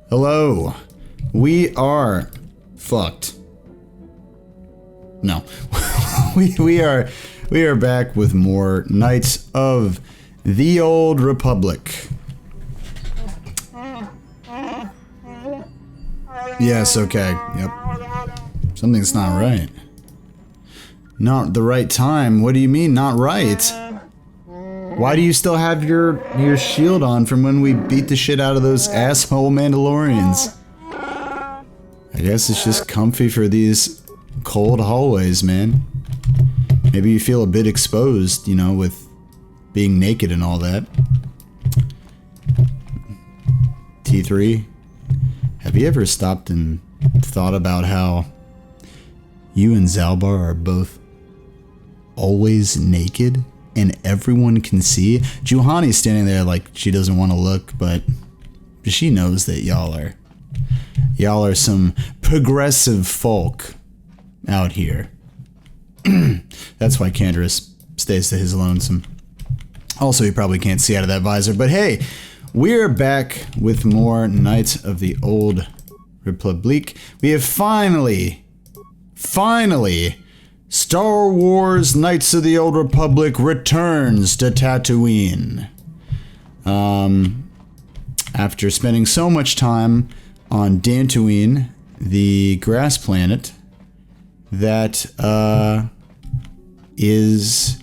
Hello. We are fucked. No. we are back with more Knights of the Old Republic. Yes, okay. Yep. Something's not right. Not the right time? What do you mean, not right? Why do you still have your shield on from when we beat the shit out of those asshole Mandalorians? I guess it's just comfy for these cold hallways, man. Maybe you feel a bit exposed, you know, with being naked and all that. T3, have you ever stopped and thought about how you and Zalbar are both always naked and everyone can see? Juhani's standing there like she doesn't want to look, but she knows that y'all are some progressive folk out here. That's why Canderous stays to his lonesome. Also, he probably can't see out of that visor, but hey, we're back with more Knights of the Old Republic. We have finally, Star Wars Knights of the Old Republic returns to Tatooine. After spending so much time on Dantooine, the grass planet that is...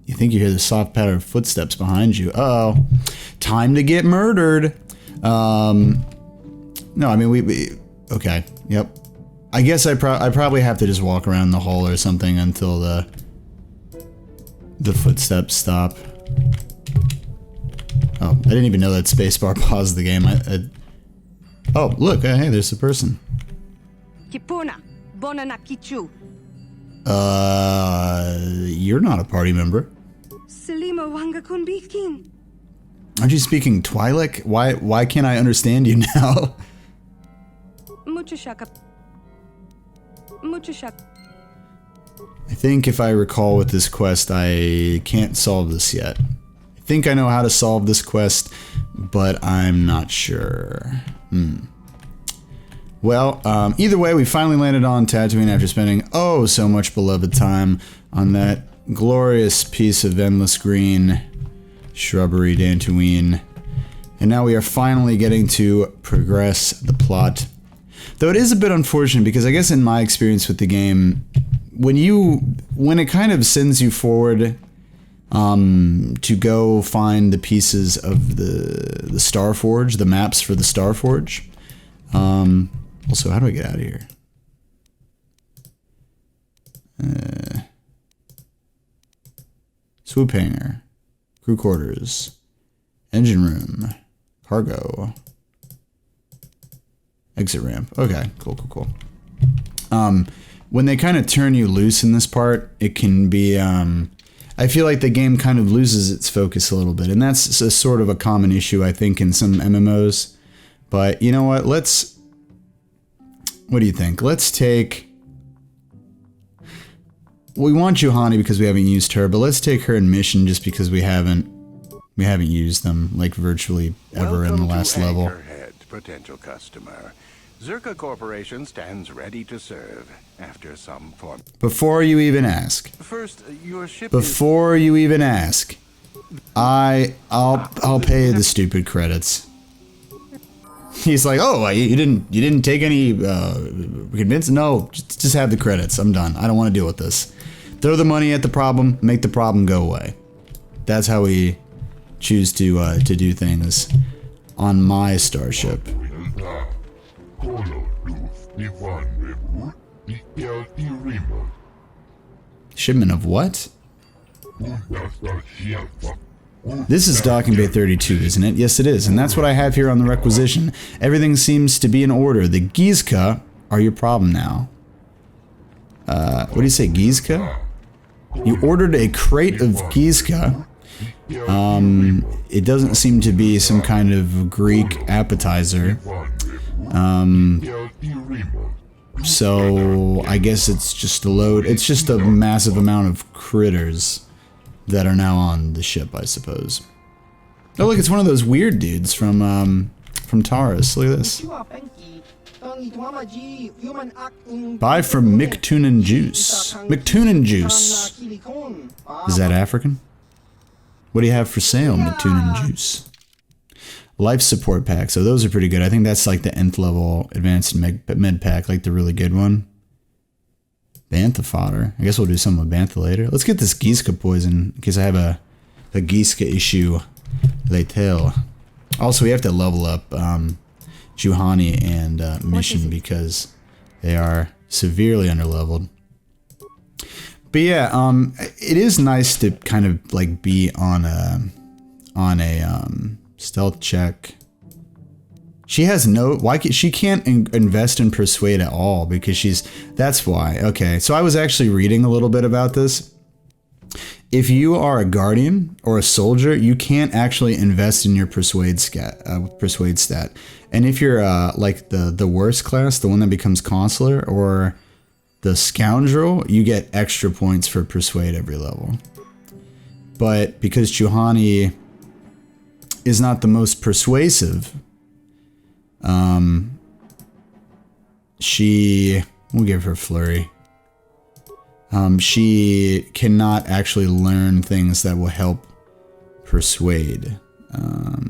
You think you hear the soft patter of footsteps behind you. Uh-oh. Time to get murdered. No, I mean, we okay, yep. I guess I probably have to just walk around the hall or something until the footsteps stop. Oh, I didn't even know that spacebar paused the game. Oh, look, hey, there's a person. Kipuna, Bonana Kichu. You're not a party member. Selima Wanga Kunbikin. Aren't you speaking Twi'lek? Why can't I understand you now? Muchashaka. I think if I recall with this quest, I can't solve this yet. I think I know how to solve this quest, but I'm not sure. Well, either way, we finally landed on Tatooine after spending oh so much beloved time on that glorious piece of endless green shrubbery Dantooine. And now we are finally getting to progress the plot. Though it is a bit unfortunate because I guess in my experience with the game, when it kind of sends you forward to go find the pieces of the Starforge, the maps for the Starforge. Also, how do I get out of here? Swoop hangar, crew quarters, engine room, cargo, exit ramp. Okay, cool. When they kind of turn you loose in this part, it can be, I feel like the game kind of loses its focus a little bit, and that's a sort of a common issue, I think, in some MMOs. But you know what? What do you think? Let's take... We want Juhani because we haven't used her, but let's take her in mission just because we haven't used them, like, virtually ever in the last level. Anchorhead, potential customer. Zerka Corporation stands ready to serve after some form. Before you even ask. First, your ship Before you even ask. I'll pay the stupid credits. He's like, oh, you didn't take any convince? No, just have the credits. I'm done. I don't want to deal with this. Throw the money at the problem, make the problem go away. That's how we choose to do things on my starship. Shipment of what? This is Docking Bay 32, isn't it? Yes, it is, and that's what I have here on the requisition. Everything seems to be in order. The Gizka are your problem now. What do you say, Gizka? You ordered a crate of Gizka. It doesn't seem to be some kind of Greek appetizer. So I guess it's just a load. It's just a massive amount of critters that are now on the ship, I suppose. Oh, look, it's one of those weird dudes from from Taurus. Look at this. Buy from McTunin Juice. McTunin Juice. Is that African? What do you have for sale, McTunin Juice? Life support pack. So those are pretty good. I think that's like the nth level advanced med pack, like the really good one. Bantha fodder. I guess we'll do something with Bantha later. Let's get this Giska poison in case I have a Giska issue later. Also, we have to level up Juhani and Mission because they are severely underleveled. But yeah, it is nice to kind of like be on a stealth check. She has no, she can't invest in persuade at all because that's why. Okay, so I was actually reading a little bit about this. If you are a guardian or a soldier, you can't actually invest in your persuade stat. And if you're like the worst class, the one that becomes consular or the scoundrel, you get extra points for persuade every level. But because Juhani is not the most persuasive, we'll give her flurry. She cannot actually learn things that will help persuade.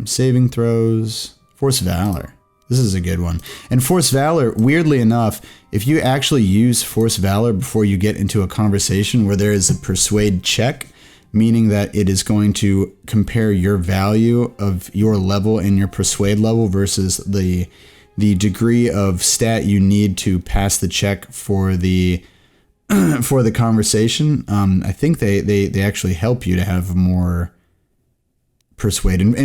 Saving throws, force valor. This is a good one. And force valor, weirdly enough, if you actually use force valor before you get into a conversation where there is a persuade check, meaning that it is going to compare your value of your level and your persuade level versus the degree of stat you need to pass the check for the conversation. I think they actually help you to have more persuade. And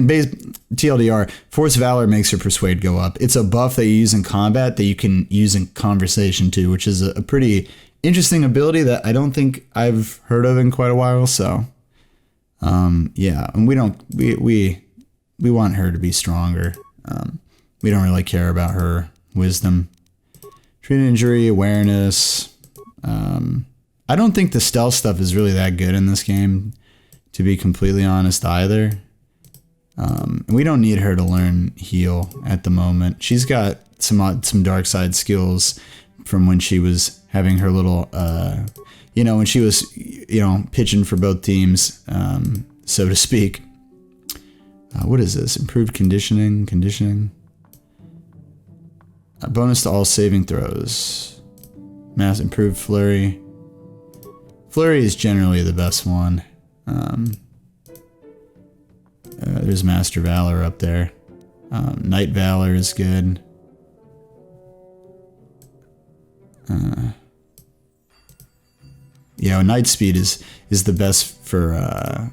TLDR, force valor makes your persuade go up. It's a buff that you use in combat that you can use in conversation too, which is a pretty interesting ability that I don't think I've heard of in quite a while. So yeah, and we want her to be stronger. We don't really care about her wisdom. Treat injury, awareness. I don't think the stealth stuff is really that good in this game, to be completely honest either. We don't need her to learn heal at the moment. She's got some dark side skills from when she was having her little, when she was, pitching for both teams, so to speak. What is this? Improved conditioning. A bonus to all saving throws. Mass improved flurry. Flurry is generally the best one. There's Master Valor up there. Knight Valor is good. Knight Speed is the best for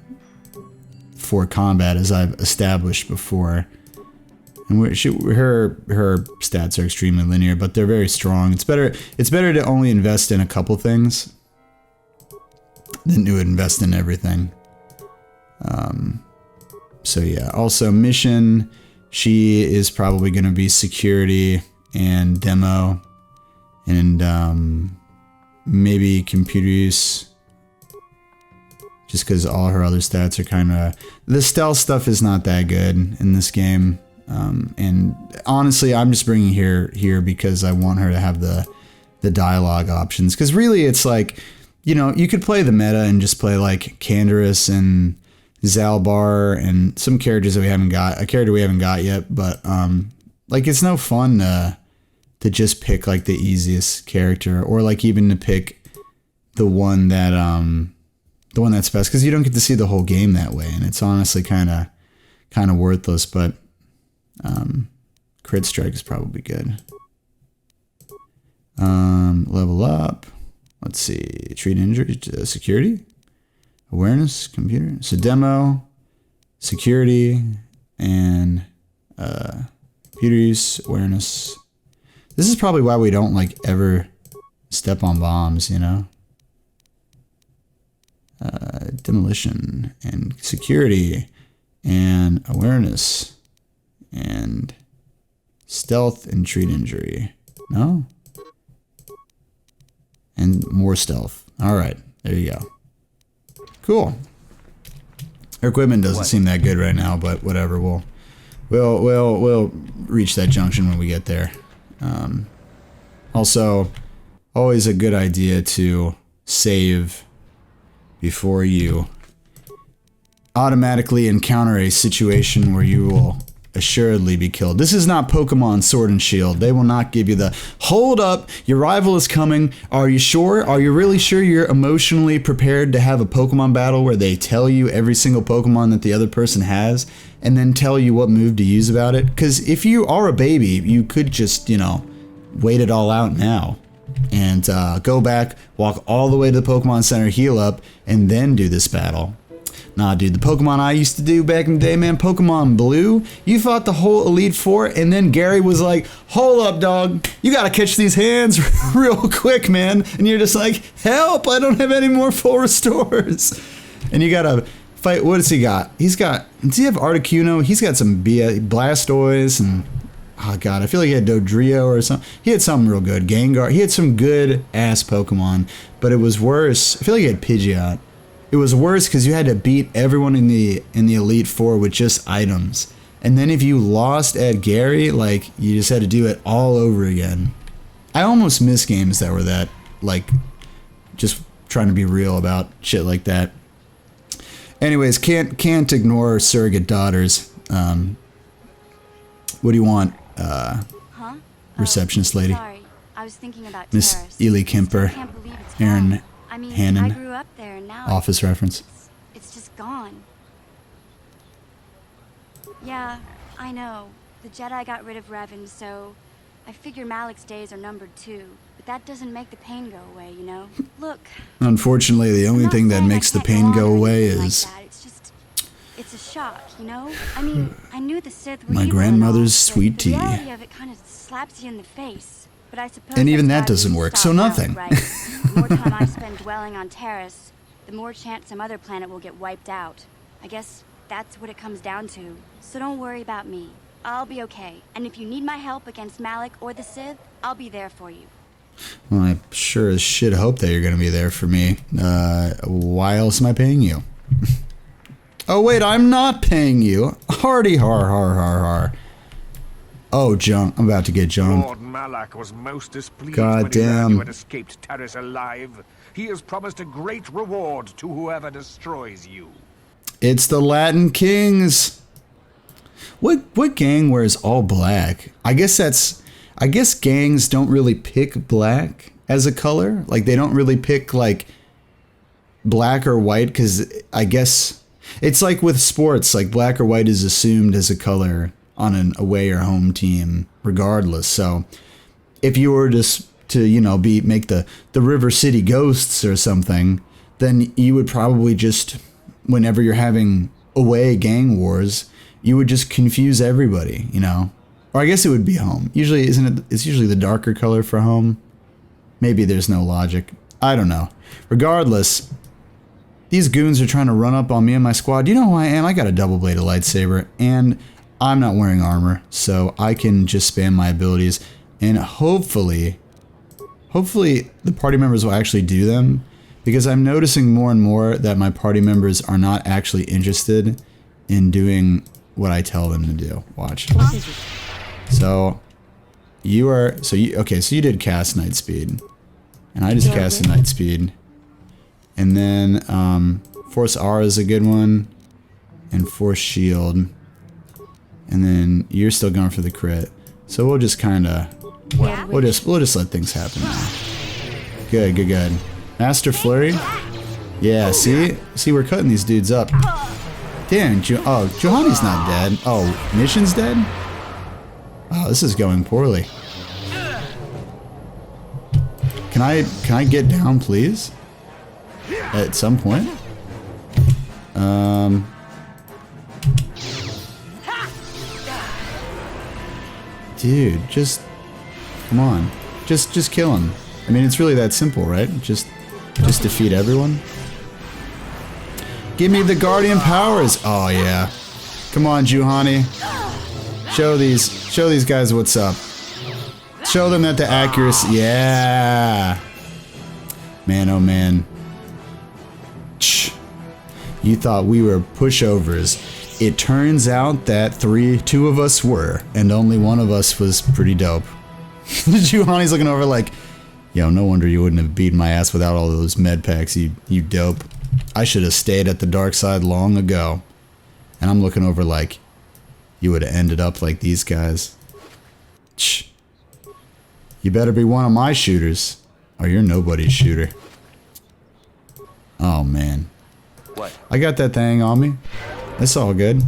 combat, as I've established before. And her stats are extremely linear, but they're very strong. It's better to only invest in a couple things than to invest in everything. So yeah, also mission, she is probably going to be security and demo and maybe computer use, just because all her other stats are kind of, the stealth stuff is not that good in this game. And honestly, I'm just bringing her here because I want her to have the dialogue options, because really it's like, you could play the meta and just play like Canderous and Zalbar and some characters that we haven't got, a character we haven't got yet, but like it's no fun to just pick like the easiest character, or like even to pick the one that's best, because you don't get to see the whole game that way, and it's honestly kind of worthless. But crit strike is probably good. Level up. Let's see. Treat injury, security, awareness, computer. So demo, security, and computer use, awareness. This is probably why we don't like ever step on bombs, Demolition and security and awareness and stealth and treat injury. No? And more stealth. All right, there you go. Cool. Her equipment doesn't seem that good right now, but whatever. We'll We'll reach that junction when we get there. Also, always a good idea to save before you automatically encounter a situation where you will assuredly be killed. This is not Pokemon Sword and Shield. They will not give you the, hold up, your rival is coming. Are you sure? Are you really sure you're emotionally prepared to have a Pokemon battle where they tell you every single Pokemon that the other person has and then tell you what move to use about it? Because if you are a baby, you could just, you know, wait it all out now and go back, walk all the way to the Pokemon Center, heal up, and then do this battle. Nah, dude, the Pokemon I used to do back in the day, man, Pokemon Blue, you fought the whole Elite Four, and then Gary was like, hold up, dog, you gotta catch these hands real quick, man. And you're just like, help, I don't have any more full restores. And you gotta fight, what does he got? Does he have Articuno? He's got some Blastoise, and, oh god, I feel like he had Dodrio or something. He had something real good, Gengar. He had some good-ass Pokemon, but it was worse. I feel like he had Pidgeot. It was worse because you had to beat everyone in the Elite Four with just items. And then if you lost at Gary, like, you just had to do it all over again. I almost miss games that were that, like, just trying to be real about shit like that. Anyways, can't ignore surrogate daughters. What do you want, receptionist lady? Sorry, I was thinking about Miss Terrace. Ely Kemper, Can't believe it's Aaron gone. I mean, Hannon, I grew up there and now office reference. it's just gone. Yeah, I know. The Jedi got rid of Revan, so I figure Malik's days are numbered too. But that doesn't make the pain go away, you know? Look. Unfortunately, the only thing that makes the pain go away is it's a shock, you know? I mean, I knew the Sith were my evil and grandmother's all, but sweet tea. The reality of it kind of slaps you in the face. But I suppose And even that's that why we doesn't work, stop so now, nothing. right? The more time I spend dwelling on Terrace, the more chance some other planet will get wiped out. I guess that's what it comes down to. So don't worry about me. I'll be okay. And if you need my help against Malik or the Sith, I'll be there for you. Well, I sure as shit hope that you're going to be there for me. Why else am I paying you? Oh, wait, I'm not paying you. Hardy har har har har. Oh, junk. I'm about to get jumped. Lord Malak was most displeased God when he learned damn. you had escaped Terrace alive. He has promised a great reward to whoever destroys you. It's the Latin Kings. What gang wears all black? I guess gangs don't really pick black as a color. Like, they don't really pick, like, black or white, because I guess it's like with sports, like black or white is assumed as a color on an away or home team regardless. So if you were to you know, make the River City Ghosts or something, then you would probably just, whenever you're having away gang wars, you would just confuse everybody, you know? Or I guess it would be home. Usually, isn't it? It's usually the darker color for home. Maybe there's no logic. I don't know. Regardless, these goons are trying to run up on me and my squad. You know who I am? I got a double-bladed lightsaber, and I'm not wearing armor, so I can just spam my abilities, and hopefully the party members will actually do them, because I'm noticing more and more that my party members are not actually interested in doing what I tell them to do. Watch. So you did cast Night Speed, and I just casted Night Speed, and then Force R is a good one, and Force Shield. And then you're still going for the crit. So we'll just kind of, we'll just let things happen now. Good. Master Flurry. Yeah, see, we're cutting these dudes up. Damn, Juhani's not dead. Oh, Mission's dead? Oh, this is going poorly. Can I get down, please? At some point? Dude, just come on. Just kill him. I mean, it's really that simple, right? Just defeat everyone. Give me the Guardian powers. Oh yeah. Come on, Juhani. Show these guys what's up. Show them that the accuracy. Yeah. Man, oh man. You thought we were pushovers. It turns out that two of us were, and only one of us was pretty dope. Juhani's looking over like, yo, no wonder you wouldn't have beaten my ass without all those med packs, you dope. I should have stayed at the dark side long ago. And I'm looking over like, you would have ended up like these guys. Shh. You better be one of my shooters, or you're nobody's shooter. Oh, man. What? I got that thing on me. It's all good.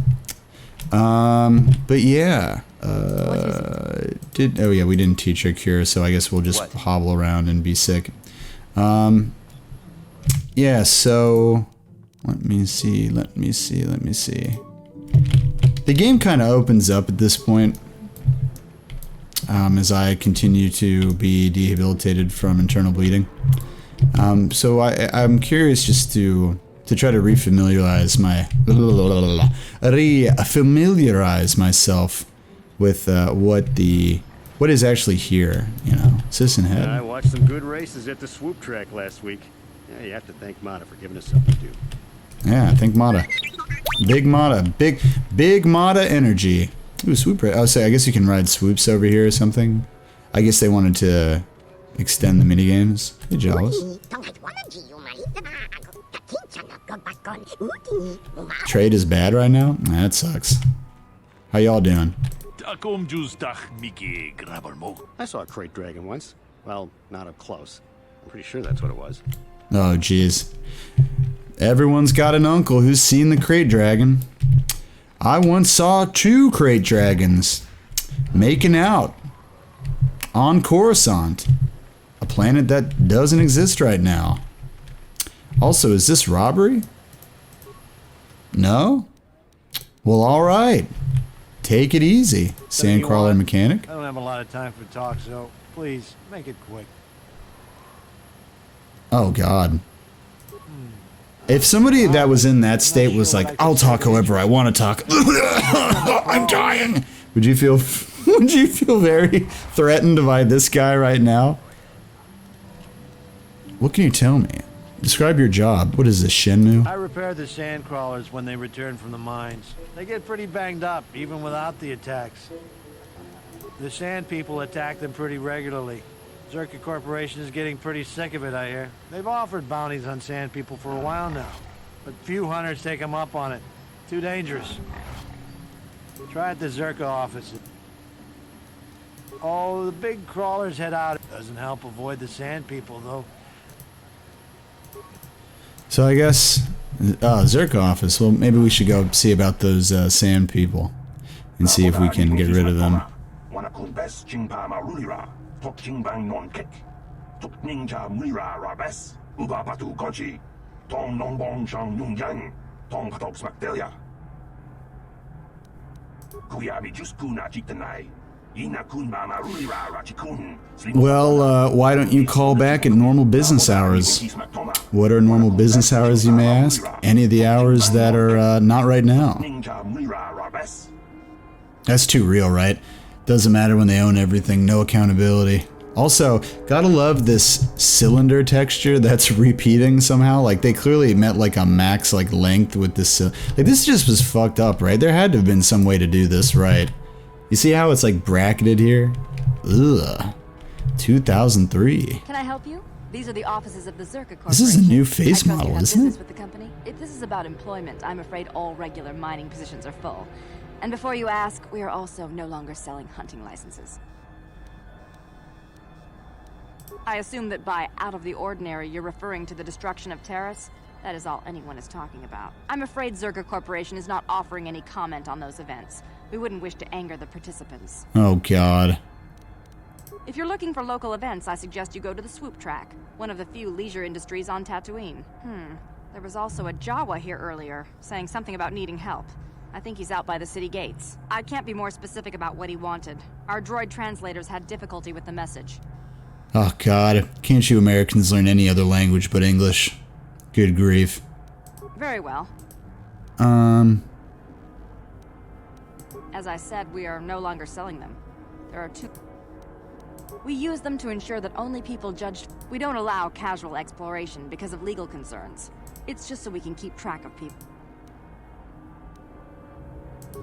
But yeah. Oh yeah, we didn't teach our cure, so I guess we'll just hobble around and be sick. Yeah, so let me see. The game kind of opens up at this point. As I continue to be debilitated from internal bleeding. So I'm curious just to try to refamiliarize myself with what is actually here, you know. Citizen Head. I watched some good races at the swoop track last week. Yeah, you have to thank Mata for giving us something to do. Yeah, thank Mata. Big Mata. Big Mata energy. Ooh, swoop race. Oh, so I guess you can ride swoops over here or something. I guess they wanted to extend the minigames. Hey, Jaws. Trade is bad right now? Nah, that sucks. How y'all doing? I saw a crate dragon once. Well, not up close. I'm pretty sure that's what it was. Oh, jeez. Everyone's got an uncle who's seen the crate dragon. I once saw 2 crate dragons making out on Coruscant, a planet that doesn't exist right now. Also, is this robbery? No? Well, alright. Take it easy, Sandcrawler mechanic. I don't have a lot of time for talk, so please, make it quick. Oh, God. If somebody that was in that state was like, I'll talk however I want to talk. I'm dying. Would you feel very threatened by this guy right now? What can you tell me? Describe your job. What is this, Shenmue? I repair the sand crawlers when they return from the mines. They get pretty banged up, even without the attacks. The sand people attack them pretty regularly. Zerka Corporation is getting pretty sick of it, I hear. They've offered bounties on sand people for a while now, but few hunters take them up on it. Too dangerous. Try at the Zerka office. Oh, the big crawlers head out. Doesn't help avoid the sand people, though. So I guess, Zerka office. Well, maybe we should go see about those sand people and see if we can get rid of them. Well, why don't you call back at normal business hours? What are normal business hours, you may ask? Any of the hours that are not right now. That's too real, right? Doesn't matter when they own everything, no accountability. Also, gotta love this cylinder texture that's repeating somehow. Like, they clearly met like a max like length with this. Like, this just was fucked up, right? There had to have been some way to do this right. You see how it's like bracketed here? Ugh. 2003. Can I help you? These are the offices of the Zerka Corporation. This is a new face model, isn't it? With the company. If this is about employment, I'm afraid all regular mining positions are full. And before you ask, we are also no longer selling hunting licenses. I assume that by out of the ordinary, you're referring to the destruction of Terrace? That is all anyone is talking about. I'm afraid Zerka Corporation is not offering any comment on those events. We wouldn't wish to anger the participants. Oh, God. If you're looking for local events, I suggest you go to the Swoop Track, one of the few leisure industries on Tatooine. There was also a Jawa here earlier, saying something about needing help. I think he's out by the city gates. I can't be more specific about what he wanted. Our droid translators had difficulty with the message. Oh, God. Can't you Americans learn any other language but English? Good grief. Very well. As I said, we are no longer selling them. There are 2. We use them to ensure that only people judged... We don't allow casual exploration because of legal concerns. It's just so we can keep track of people.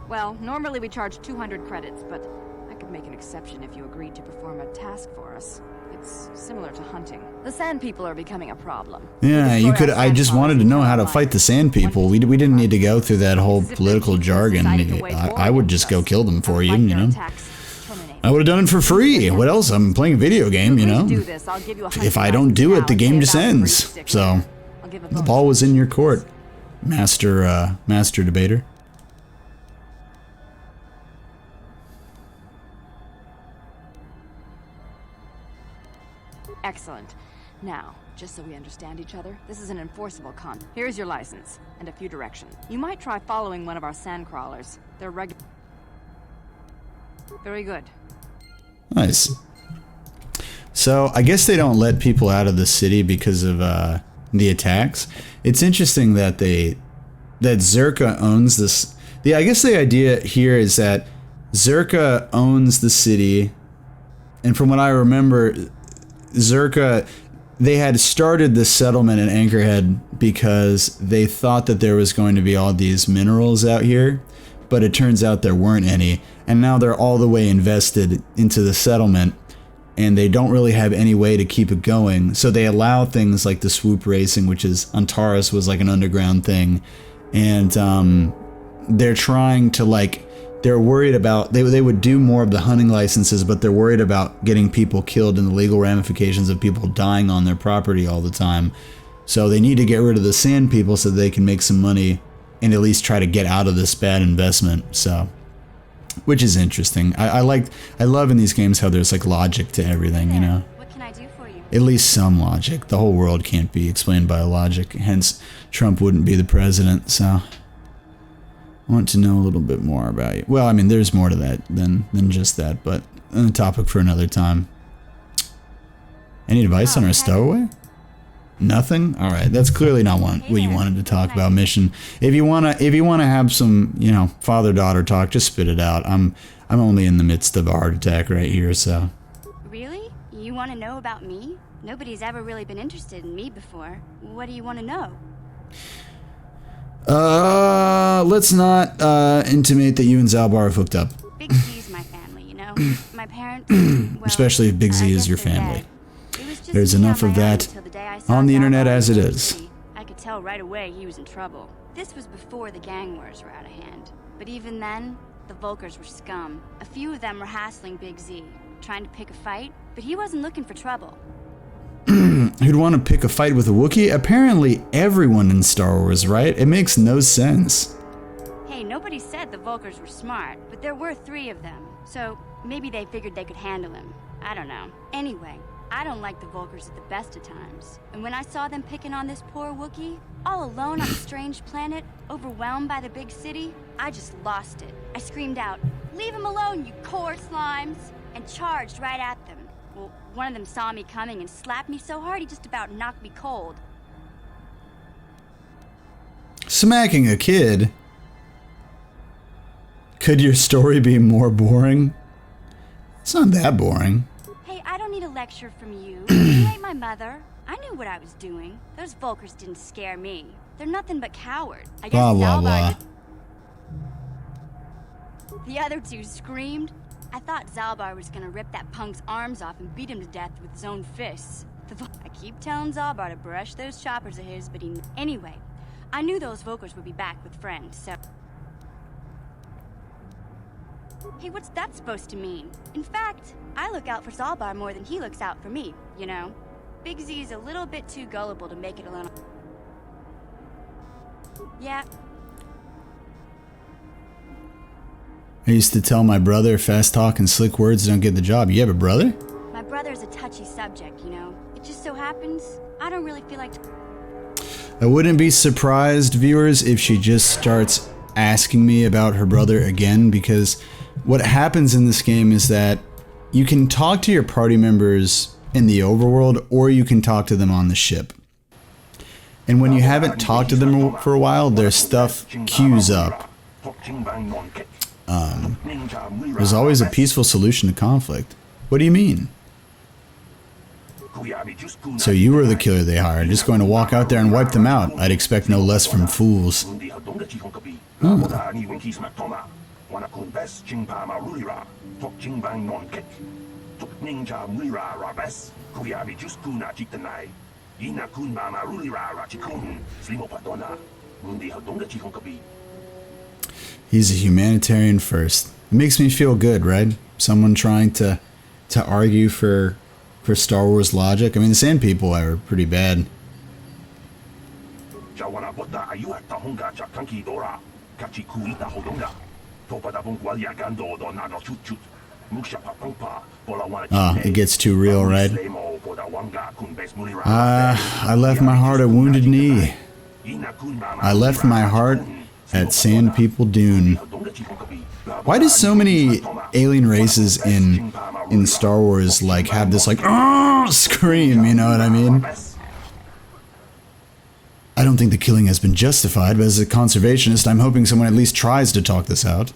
Well, normally we charge 200 credits, but I could make an exception if you agreed to perform a task for us. It's similar to hunting. The Sand People are becoming a problem. Yeah, you could. I just wanted to know how to fight the Sand People. We didn't need to go through that whole political jargon. I would just go kill them for you, you know. I would have done it for free. What else? I'm playing a video game, you know. If I don't do it, the game just ends. So, the ball was in your court, master debater. Excellent. Now, just so we understand each other, this is an enforceable con. Here's your license, and a few directions. You might try following one of our sand crawlers. They're Very good. Nice. So, I guess they don't let people out of the city because of the attacks. It's interesting that Zerka owns this. I guess the idea here is that Zerka owns the city, and from what I remember, Zerka, they had started this settlement in Anchorhead because they thought that there was going to be all these minerals out here, but it turns out there weren't any, and now they're all the way invested into the settlement, and they don't really have any way to keep it going, so they allow things like the swoop racing, which is on Taurus, was like an underground thing, and they're trying to they're worried about, they would do more of the hunting licenses, but they're worried about getting people killed and the legal ramifications of people dying on their property all the time. So they need to get rid of the Sand People so they can make some money and at least try to get out of this bad investment. So, which is interesting. I love in these games how there's logic to everything, you know. What can I do for you? At least some logic. The whole world can't be explained by logic. Hence, Trump wouldn't be the president, so... I want to know a little bit more about you. Well, I mean, there's more to that than just that, but a topic for another time. Any advice on our stowaway? Nothing? All right, that's clearly not what you wanted to talk about. Mission. If you wanna have some, you know, father-daughter talk, just spit it out. I'm only in the midst of a heart attack right here, so. Really? You want to know about me? Nobody's ever really been interested in me before. What do you want to know? Let's not intimate that you and Zalbar have hooked up. Big Z's my family, you know? My parents, well, especially if Big Z is your family. There's enough of that on the internet as it is. I could tell right away he was in trouble. This was before the gang wars were out of hand. But even then, the Volkers were scum. A few of them were hassling Big Z, trying to pick a fight, but he wasn't looking for trouble. Who'd want to pick a fight with a Wookiee? Apparently everyone in Star Wars, right? It makes no sense. Hey, nobody said the Volkers were smart, but there were 3 of them. So maybe they figured they could handle him. I don't know. Anyway, I don't like the Volkers at the best of times. And when I saw them picking on this poor Wookiee, all alone on a strange planet, overwhelmed by the big city, I just lost it. I screamed out, "Leave him alone, you core slimes!" and charged right at them. Well, one of them saw me coming and slapped me so hard he just about knocked me cold. Smacking a kid? Could your story be more boring? It's not that boring. Hey, I don't need a lecture from you. You ain't my mother. I knew what I was doing. Those Volkers didn't scare me. They're nothing but cowards. I guess blah, blah, blah. The other 2 screamed. I thought Zalbar was gonna rip that punk's arms off and beat him to death with his own fists. I keep telling Zalbar to brush those choppers of his, but he... Anyway, I knew those Volkers would be back with friends, so... Hey, what's that supposed to mean? In fact, I look out for Zalbar more than he looks out for me, you know? Big Z's a little bit too gullible to make it alone. Yeah. I used to tell my brother fast talk and slick words don't get the job. You have a brother? My brother's a touchy subject, you know? It just so happens, I don't really feel like... I wouldn't be surprised, viewers, if she just starts asking me about her brother again, because what happens in this game is that you can talk to your party members in the overworld, or you can talk to them on the ship. And when you haven't talked to them for a while, their stuff queues up. There's always a peaceful solution to conflict. What do you mean? So you were the killer they hired, just going to walk out there and wipe them out. I'd expect no less from fools. Oh. Wanna confess Chingpama Rulira, Tok Chingbang non kek. Tok Ninja Mura Rabes, Kuyabi Juskuna Chitanai. Ina Kun Mama Rulira Rachikun, Slimo Patona, Mundi Hadonga Chikonkabi. He's a humanitarian first. It makes me feel good, right? Someone trying to argue for Star Wars logic. I mean, the Sand People are pretty bad. Jawana Bota Ayuata Honga Chakanki Dora, Kachi Kuita Hodonga, Topada Bungualia Gando Donado Chut, Musha Pampa, Ah, it gets too real, right? I left my heart at Wounded Knee. I left my heart at Sand People Dune. Why do so many alien races in Star Wars like have this like scream, you know what I mean? I don't think the killing has been justified, but as a conservationist, I'm hoping someone at least tries to talk this out.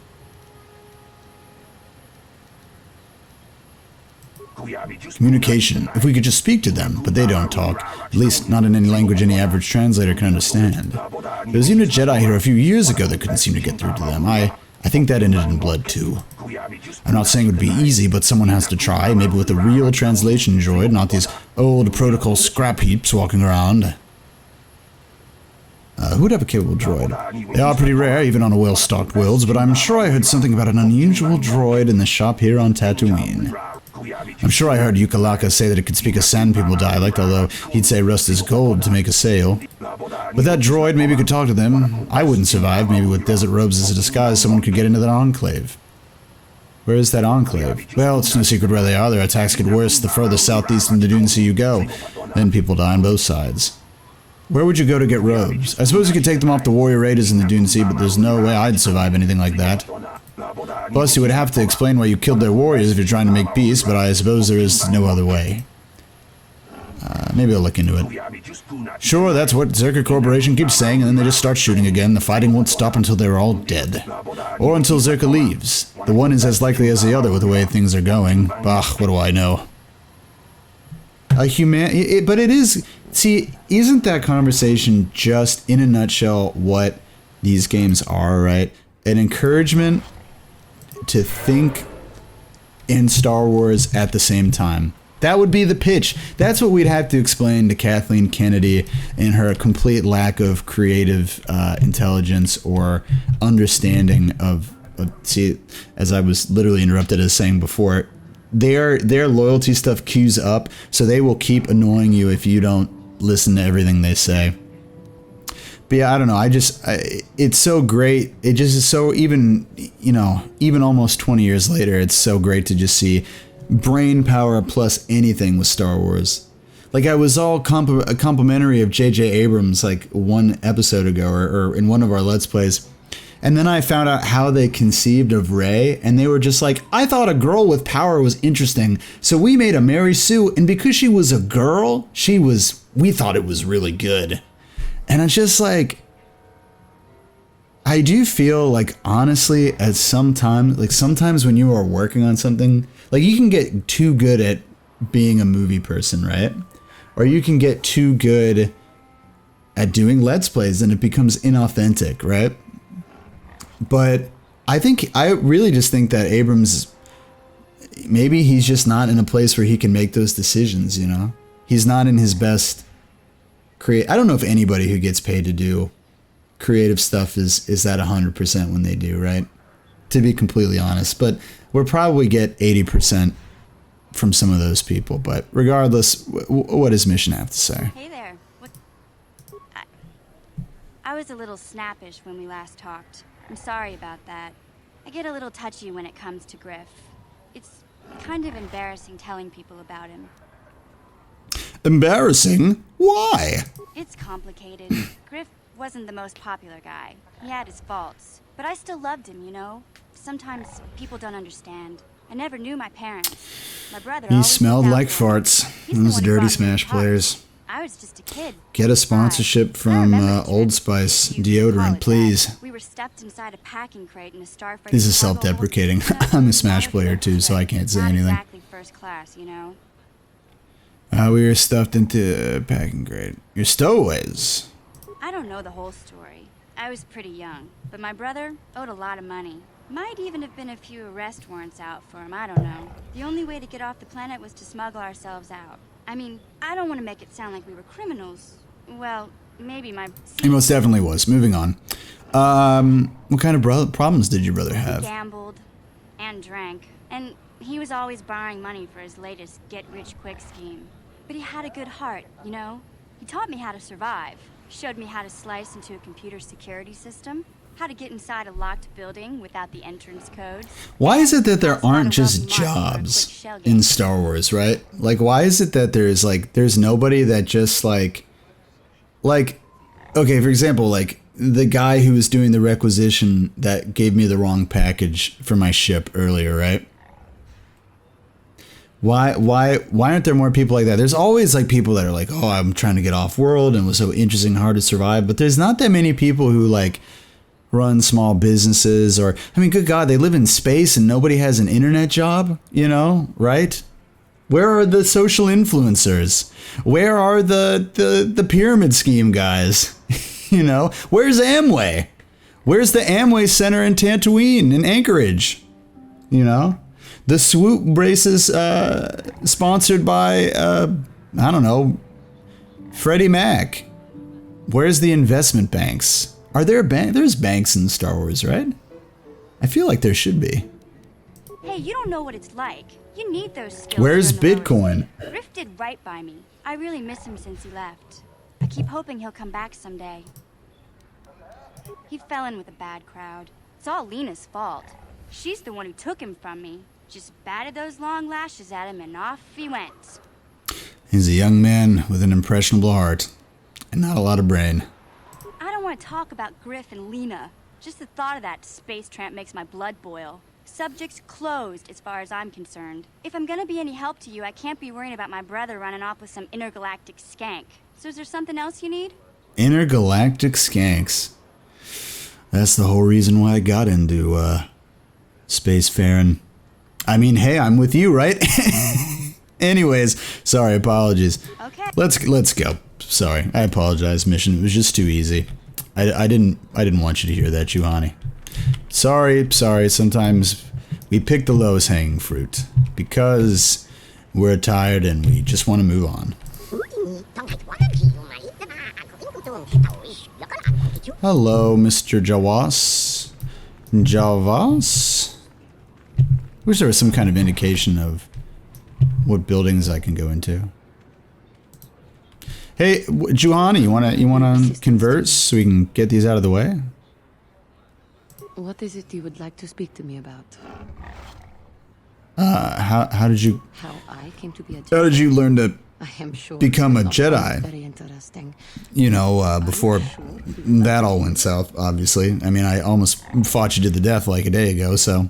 Communication. If we could just speak to them, but they don't talk. At least not in any language any average translator can understand. There was even a Jedi here a few years ago that couldn't seem to get through to them. I think that ended in blood too. I'm not saying it would be easy, but someone has to try, maybe with a real translation droid, not these old protocol scrap heaps walking around. Who would have a capable droid? They are pretty rare, even on a well-stocked worlds, but I'm sure I heard something about an unusual droid in the shop here on Tatooine. I'm sure I heard Yukalaka say that it could speak a Sand People dialect, although he'd say rust is gold to make a sale. With that droid, maybe you could talk to them. I wouldn't survive. Maybe with desert robes as a disguise, someone could get into that enclave. Where is that enclave? Well, it's no secret where they are. Their attacks get worse the further southeast in the Dune Sea you go. Then people die on both sides. Where would you go to get robes? I suppose you could take them off the warrior raiders in the Dune Sea, but there's no way I'd survive anything like that. Plus, you would have to explain why you killed their warriors if you're trying to make peace, but I suppose there is no other way. Maybe I'll look into it. Sure, that's what Zerka Corporation keeps saying, and then they just start shooting again. The fighting won't stop until they're all dead. Or until Zerka leaves. The one is as likely as the other with the way things are going. Bah, what do I know? But it is... See, isn't that conversation just, in a nutshell, what these games are, right? An encouragement to think in Star Wars at the same time. That would be the pitch. That's what we'd have to explain to Kathleen Kennedy and her complete lack of creative intelligence or understanding of... see, as I was literally interrupted as saying before, their loyalty stuff queues up, so they will keep annoying you if you don't listen to everything they say. But yeah, I don't know, it's so great. It just is so, even almost 20 years later, it's so great to just see brain power plus anything with Star Wars. Like, I was all complimentary of J.J. Abrams like one episode ago, or in one of our Let's Plays. And then I found out how they conceived of Rey, and they were just like, I thought a girl with power was interesting, so we made a Mary Sue, and because she was a girl, we thought it was really good. And it's just like, I do feel like, honestly, sometimes when you are working on something, like, you can get too good at being a movie person, right? Or you can get too good at doing Let's Plays, and it becomes inauthentic, right? But I really just think that Abrams, maybe he's just not in a place where he can make those decisions, you know? He's not in his best I don't know if anybody who gets paid to do creative stuff is at 100% when they do, right? To be completely honest. But we'll probably get 80% from some of those people. But regardless, what does Mission have to say? Hey there. I was a little snappish when we last talked. I'm sorry about that. I get a little touchy when it comes to Griff. It's kind of embarrassing telling people about him. Embarrassing? Why? It's complicated. Griff wasn't the most popular guy. He had his faults. But I still loved him, you know? Sometimes people don't understand. I never knew my parents. My brother He always smelled looked out like for me. farts. He's the Those one who dirty brought me Smash into parts. players. I was just a kid. Get a sponsorship from Old Spice deodorant, please. We were stuffed inside a packing crate in a Starfighter. This is self-deprecating. I'm a Smash player too, so I can't say anything. Not exactly first class, you know. We were stuffed into a packing crate. Your stowaways. I don't know the whole story. I was pretty young, but my brother owed a lot of money. Might even have been a few arrest warrants out for him, I don't know. The only way to get off the planet was to smuggle ourselves out. I mean, I don't want to make it sound like we were criminals. Well, maybe my... He most definitely was. Moving on. What kind of problems did your brother have? He gambled and drank, and he was always borrowing money for his latest get-rich-quick scheme. But he had a good heart, you know? He taught me how to survive, showed me how to slice into a computer security system, how to get inside a locked building without the entrance codes. Why is it that there aren't just jobs in Star Wars, right? Like, why is it that there's nobody that just like, okay, for example, like the guy who was doing the requisition that gave me the wrong package for my ship earlier, right? Why aren't there more people like that? There's always like people that are like, oh, I'm trying to get off world and it was so interesting, hard to survive. But there's not that many people who like run small businesses, or, I mean, good God, they live in space and nobody has an internet job, you know, right? Where are the social influencers? Where are the pyramid scheme guys? You know, where's Amway? Where's the Amway Center in Tatooine, in Anchorage? You know, the swoop braces sponsored by, I don't know, Freddie Mac. Where's the investment banks? Are there there's banks in Star Wars, right? I feel like there should be. Hey, you don't know what it's like. You need those skills. Where's Bitcoin? Riff did right by me. I really miss him since he left. I keep hoping he'll come back someday. He fell in with a bad crowd. It's all Lena's fault. She's the one who took him from me. Just batted those long lashes at him and off he went. He's a young man with an impressionable heart and not a lot of brain. I don't want to talk about Griff and Lena. Just the thought of that space tramp makes my blood boil. Subject's closed as far as I'm concerned. If I'm gonna be any help to you, I can't be worrying about my brother running off with some intergalactic skank. So is there something else you need? Intergalactic skanks. That's the whole reason why I got into spacefaring. I mean, hey, I'm with you, right? Anyways, sorry, apologies. Okay. Let's go. Sorry, I apologize, mission. It was just too easy. I didn't want you to hear that, Juhani. Sorry. Sometimes we pick the lowest hanging fruit because we're tired and we just want to move on. Hello, Mr. Jawas. Wish there was some kind of indication of what buildings I can go into. Hey, Juhani, you wanna converse so we can get these out of the way? What is it you would like to speak to me about? How did you? How I came to be a Jedi. How did you learn to I am sure become a Jedi? Very interesting. You know, before that all went south, obviously. I mean, I almost fought you to the death like a day ago, so.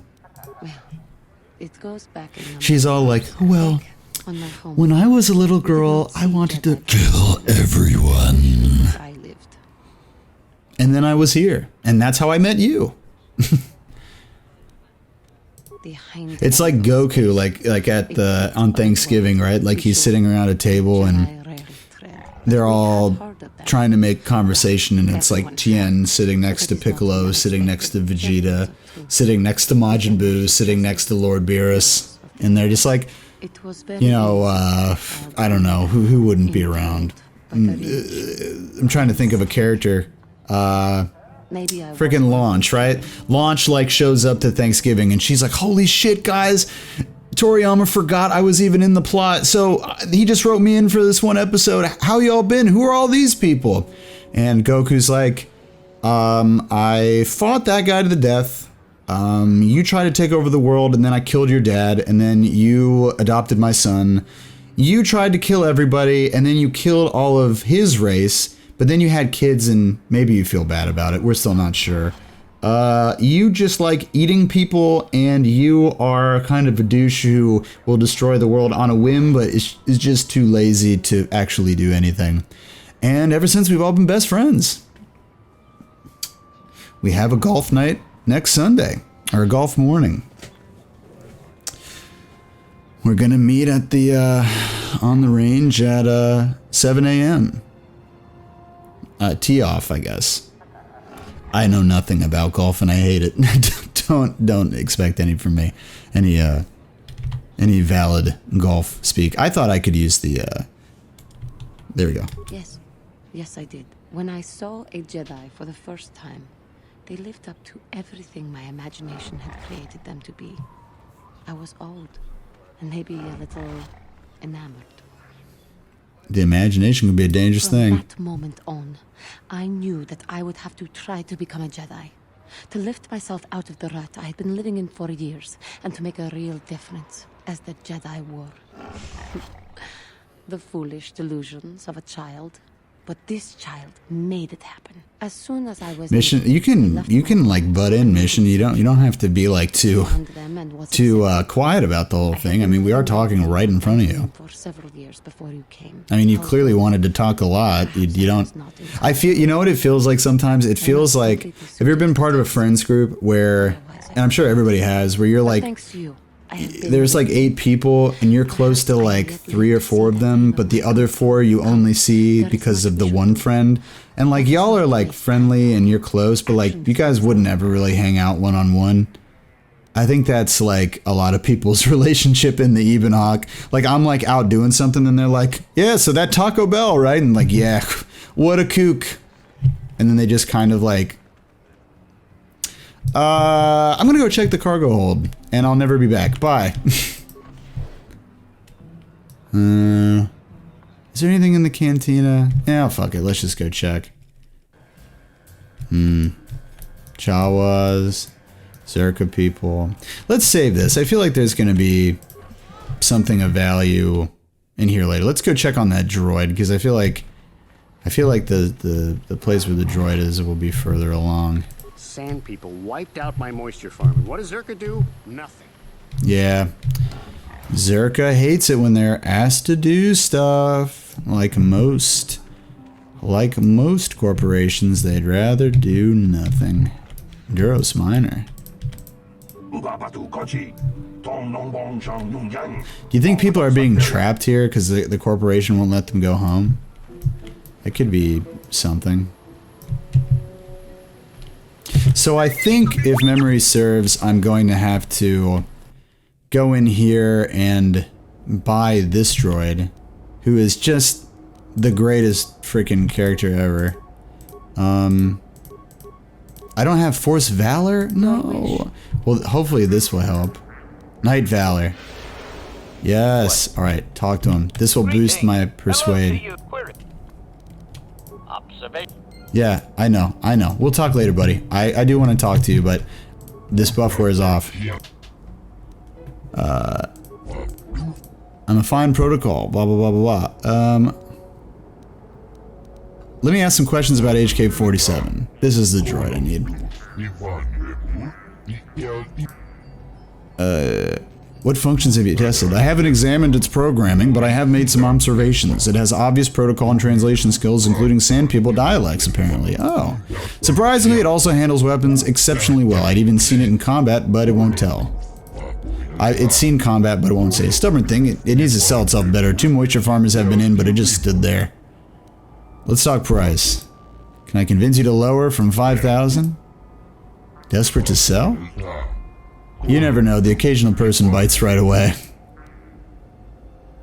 Well, it goes back. She's all like, well, when I was a little girl, I wanted to kill everyone. I lived. And then I was here, and that's how I met you. It's like Goku, like at the on Thanksgiving, right? Like he's sitting around a table and they're all trying to make conversation, and it's like Tien sitting next to Piccolo, sitting next to Vegeta, sitting next to Majin Buu, sitting next to Lord Beerus, and they're just like, you know, I don't know, who wouldn't be around? I'm trying to think of a character. Freaking Launch, right? Launch like shows up to Thanksgiving and she's like, holy shit, guys, Toriyama forgot I was even in the plot, so he just wrote me in for this one episode. How y'all been? Who are all these people? And Goku's like, I fought that guy to the death. You tried to take over the world and then I killed your dad, and then you adopted my son. You tried to kill everybody and then you killed all of his race. But then you had kids and maybe you feel bad about it. We're still not sure. You just like eating people, and you are kind of a douche who will destroy the world on a whim, but is just too lazy to actually do anything. And ever since, we've all been best friends. We have a golf night next Sunday, or a golf morning. We're gonna meet at the on the range at 7 a.m. Tee off, I guess. I know nothing about golf and I hate it. don't expect any from me. Any valid golf speak. I thought I could use the there we go. Yes, I did. When I saw a Jedi for the first time, they lived up to everything my imagination had created them to be. I was old, and maybe a little enamored. The imagination can be a dangerous thing. From that moment on, I knew that I would have to try to become a Jedi. To lift myself out of the rut I had been living in for years, and to make a real difference, as the Jedi were. The foolish delusions of a child. But this child made it happen. As soon as I was Mission, you can like butt in, Mission. You don't have to be like too quiet about the whole thing. I mean, we are talking right in front of you. For several years before you came. I mean, you clearly wanted to talk a lot. You don't. I feel. You know what it feels like sometimes. It feels like. Have you ever been part of a friends group where, and I'm sure everybody has, where you're like. Thanks to you. There's like 8 people and you're close to like 3 or 4 of them, but the other 4 you only see because of the one friend. And like y'all are like friendly and you're close, but like you guys wouldn't ever really hang out one-on-one. I think that's like a lot of people's relationship in the Ebonhawk. Like I'm like out doing something and they're like, yeah, so that Taco Bell, right? And like, yeah, what a kook. And then they just kind of like, I'm gonna go check the cargo hold, and I'll never be back. Bye. Is there anything in the cantina? Yeah, fuck it. Let's just go check. Jawas, Zerka people. Let's save this. I feel like there's gonna be something of value in here later. Let's go check on that droid because I feel like the place where the droid is will be further along. Sand people wiped out my moisture farm. And what does Zerka do? Nothing. Yeah. Zerka hates it when they're asked to do stuff. Like most corporations, they'd rather do nothing. Duros Minor. Do you think people are being trapped here because the corporation won't let them go home? That could be something. So I think, if memory serves, I'm going to have to go in here and buy this droid, who is just the greatest freaking character ever. I don't have Force Valor? No. Well, hopefully this will help. Night Valor. Yes. Alright, talk to him. This will boost my Persuade. Yeah, I know. We'll talk later, buddy. I do want to talk to you, but this buff wears off. I'm a fine protocol, blah, blah, blah, blah, blah. Let me ask some questions about HK-47. This is the droid I need. What functions have you tested? I haven't examined its programming, but I have made some observations. It has obvious protocol and translation skills, including Sand People dialects, apparently. Oh. Surprisingly, it also handles weapons exceptionally well. I'd even seen it in combat, but it won't tell. It's seen combat, but it won't say. Stubborn thing, it needs to sell itself better. 2 moisture farmers have been in, but it just stood there. Let's talk price. Can I convince you to lower from 5,000? Desperate to sell? You never know, the occasional person bites right away.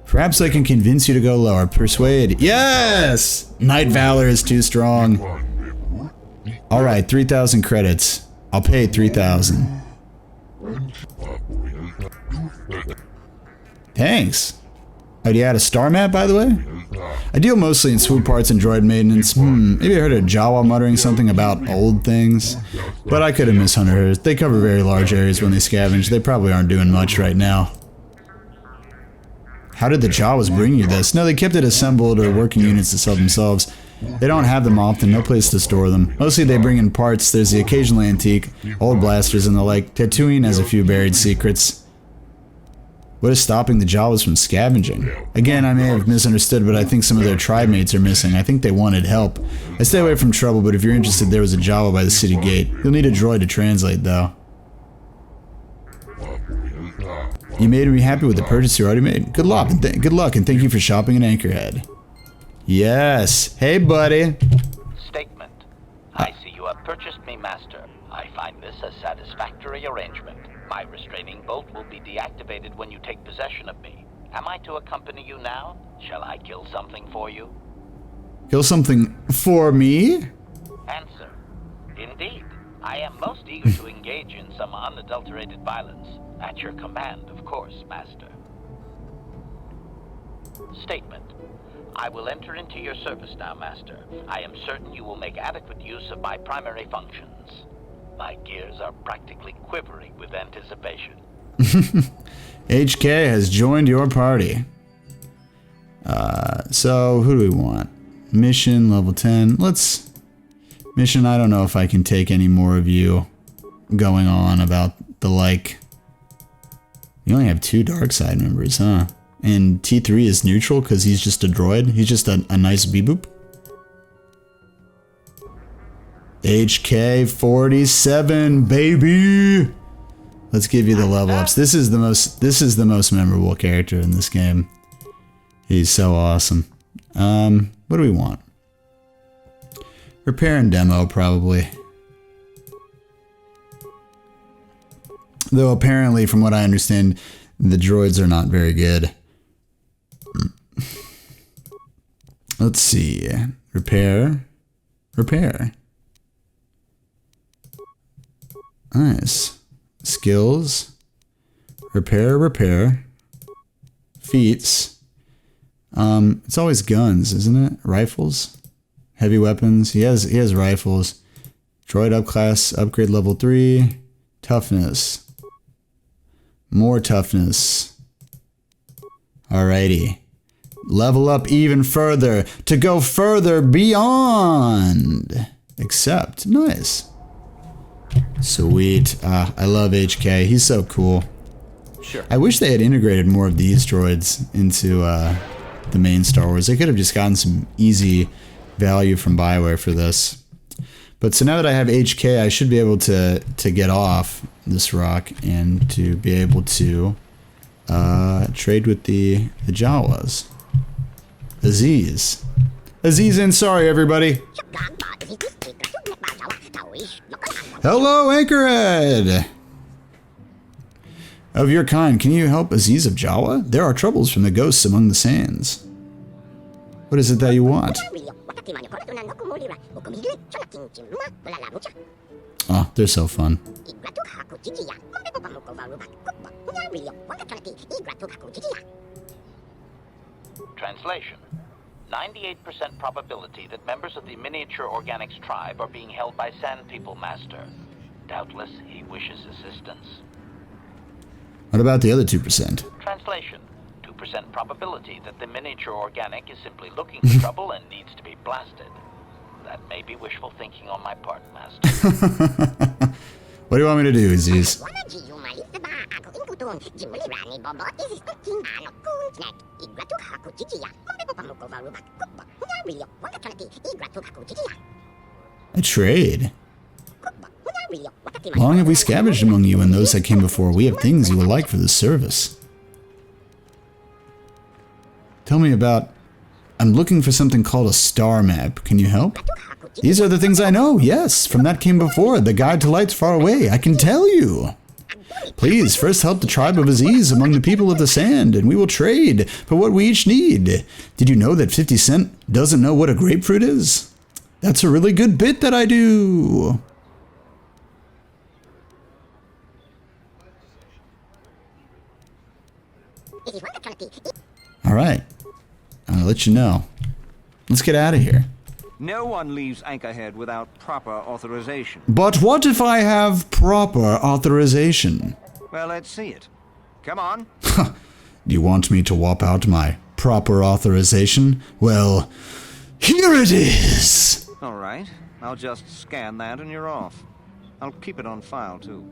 Perhaps I can convince you to go lower. Persuade. Yes! Night Valor is too strong. Alright, 3,000 credits. I'll pay 3,000. Thanks. Oh, do you add a star map, by the way? I deal mostly in swoop parts and droid maintenance. Maybe I heard a Jawa muttering something about old things. But I could have misheard. They cover very large areas when they scavenge. They probably aren't doing much right now. How did the Jawas bring you this? No, they kept it assembled or working units to sell themselves. They don't have them often, no place to store them. Mostly they bring in parts. There's the occasional antique, old blasters and the like. Tatooine has a few buried secrets. What is stopping the Jawas from scavenging? Again, I may have misunderstood, but I think some of their tribe mates are missing. I think they wanted help. I stay away from trouble, but if you're interested, there was a Jawa by the city gate. You'll need a droid to translate, though. You made me happy with the purchase you already made. Good luck, and thank you for shopping in Anchorhead. Yes. Hey, buddy. Statement. I see you have purchased purchased me, Master. I find this a satisfactory arrangement. My restraining bolt will be deactivated when you take possession of me. Am I to accompany you now? Shall I kill something for you? Kill something for me? Answer. Indeed. I am most eager to engage in some unadulterated violence. At your command, of course, Master. Statement. I will enter into your service now, Master. I am certain you will make adequate use of my primary functions. My gears are practically quivering with anticipation. HK has joined your party. So who do we want? Mission level 10. Let's... Mission, I don't know if I can take any more of you going on about the like... You only have 2 dark side members, huh? And T3 is neutral because he's just a droid. He's just a nice beep-boop. HK47, baby! Let's give you the level ups. This is the most memorable character in this game. He's so awesome. What do we want? Repair and demo, probably. Though apparently, from what I understand, the droids are not very good. Let's see. Repair. Repair. Nice. Skills. Repair, repair. Feats. It's always guns, isn't it? Rifles. Heavy weapons. He has rifles. Droid upclass, upgrade level 3. Toughness. More toughness. Alrighty. Level up even further to go further beyond. Accept. Nice. Sweet. I love HK. He's so cool. Sure. I wish they had integrated more of these droids into the main Star Wars. They could have just gotten some easy value from BioWare for this. But so now that I have HK, I should be able to get off this rock and to be able to trade with the Jawas. Aziz. Aziz and sorry, everybody. Hello, Anchorhead! Of your kind, can you help Aziz of Jawa? There are troubles from the ghosts among the sands. What is it that you want? Oh, they're so fun. Translation. 98% probability that members of the miniature organics tribe are being held by Sand People, Master. Doubtless, he wishes assistance. What about the other 2%? Translation. 2% probability that the miniature organic is simply looking for trouble and needs to be blasted. That may be wishful thinking on my part, Master. What do you want me to do, Aziz? A trade? Long have we scavenged among you and those that came before. We have things you will like for this service. Tell me about... I'm looking for something called a star map. Can you help? These are the things I know. Yes, from that came before. The guide to lights far away. I can tell you. Please, first help the tribe of Aziz among the people of the sand, and we will trade for what we each need. Did you know that 50 Cent doesn't know what a grapefruit is? That's a really good bit that I do. Alright. I'll let you know. Let's get out of here. No one leaves Anchorhead without proper authorization. But what if I have proper authorization? Well, let's see it. Come on. Do you want me to whop out my proper authorization? Well, here it is! All right. I'll just scan that and you're off. I'll keep it on file, too.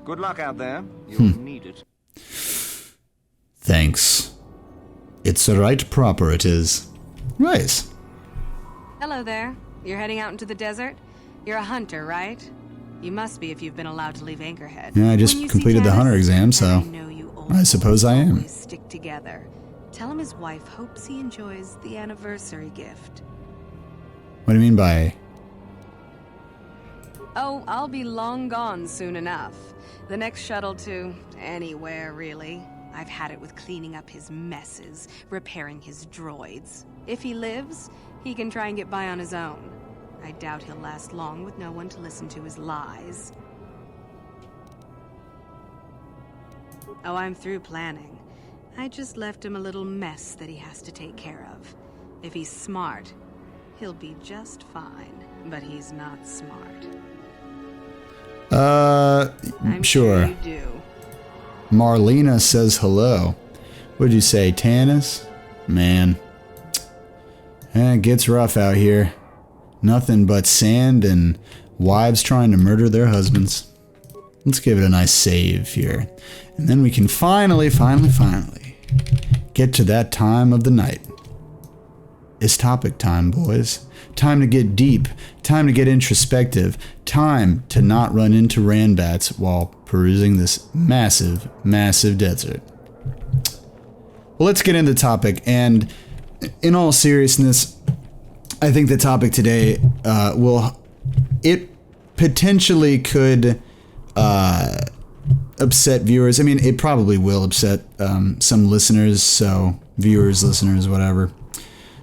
Good luck out there. You'll need it. Thanks. It's right proper, it is. Nice. Hello there. You're heading out into the desert? You're a hunter, right? You must be if you've been allowed to leave Anchorhead. Yeah, I just completed the hunter exam, so I suppose I am. Stick together. Tell him his wife hopes he enjoys the anniversary gift. What do you mean by... Oh, I'll be long gone soon enough. The next shuttle to anywhere, really. I've had it with cleaning up his messes, repairing his droids. If he lives, he can try and get by on his own. I doubt he'll last long with no one to listen to his lies. Oh, I'm through planning. I just left him a little mess that he has to take care of. If he's smart, he'll be just fine. But he's not smart. I'm sure you do. Marlena says hello. What'd you say, Tanis? Man. It gets rough out here. Nothing but sand and wives trying to murder their husbands. Let's give it a nice save here. And then we can finally get to that time of the night. It's topic time, boys. Time to get deep. Time to get introspective. Time to not run into Ranbats while perusing this massive, massive desert. Well, let's get into the topic. And in all seriousness, I think the topic today it potentially could upset viewers. I mean, it probably will upset some listeners, so viewers, listeners, whatever.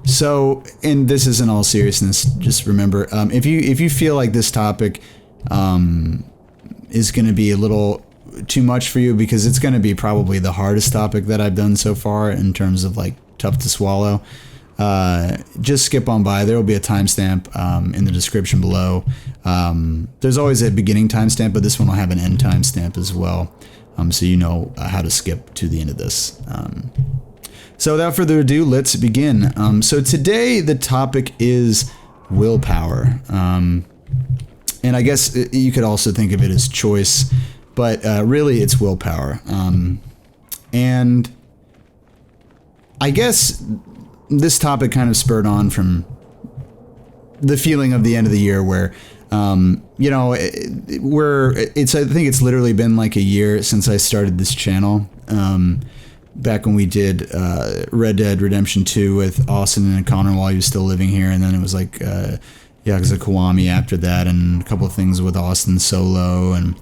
So, and this is in all seriousness, just remember, if you feel like this topic is going to be a little too much for you, because it's going to be probably the hardest topic that I've done so far in terms of like tough to swallow, just skip on by. There will be a timestamp in the description below. There's always a beginning timestamp, but this one will have an end timestamp as well, so you know how to skip to the end of this. So without further ado, let's begin. So today the topic is willpower. And I guess you could also think of it as choice, but really it's willpower. And I guess this topic kind of spurred on from the feeling of the end of the year where, you know, I think it's literally been like a year since I started this channel. Back when we did Red Dead Redemption 2 with Austin and Connor while he was still living here, and then it was like Yakuza Kiwami after that, and a couple of things with Austin solo, and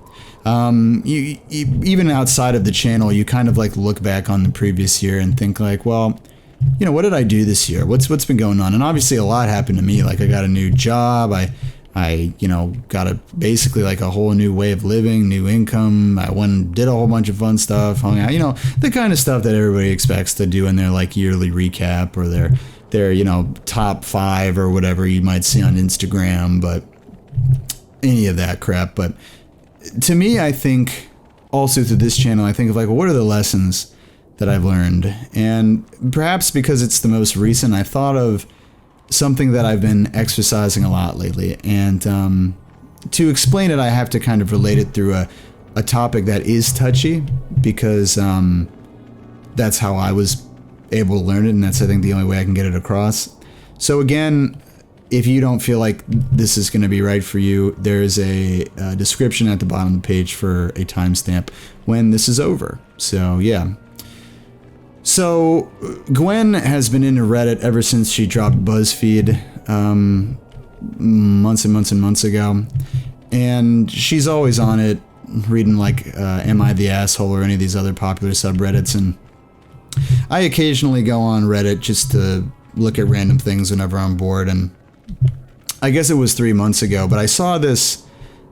you even outside of the channel, you kind of like look back on the previous year and think like, well, you know, what did I do this year? What's been going on? And obviously a lot happened to me. Like I got a new job. I you know, got basically like a whole new way of living, new income. I went and did a whole bunch of fun stuff, hung out, you know, the kind of stuff that everybody expects to do in their like yearly recap or their you know, top 5 or whatever you might see on Instagram, but any of that crap. But to me, I think also through this channel, I think of like, well, what are the lessons that I've learned? And perhaps because it's the most recent, I thought of something that I've been exercising a lot lately, and to explain it, I have to kind of relate it through a topic that is touchy, because that's how I was able to learn it, and that's, I think, the only way I can get it across. So again, if you don't feel like this is going to be right for you, there's a description at the bottom of the page for a timestamp when this is over. So yeah. So, Gwen has been into Reddit ever since she dropped BuzzFeed months and months and months ago. And she's always on it, reading like Am I the Asshole or any of these other popular subreddits. And I occasionally go on Reddit just to look at random things whenever I'm bored. And I guess it was 3 months ago, but I saw this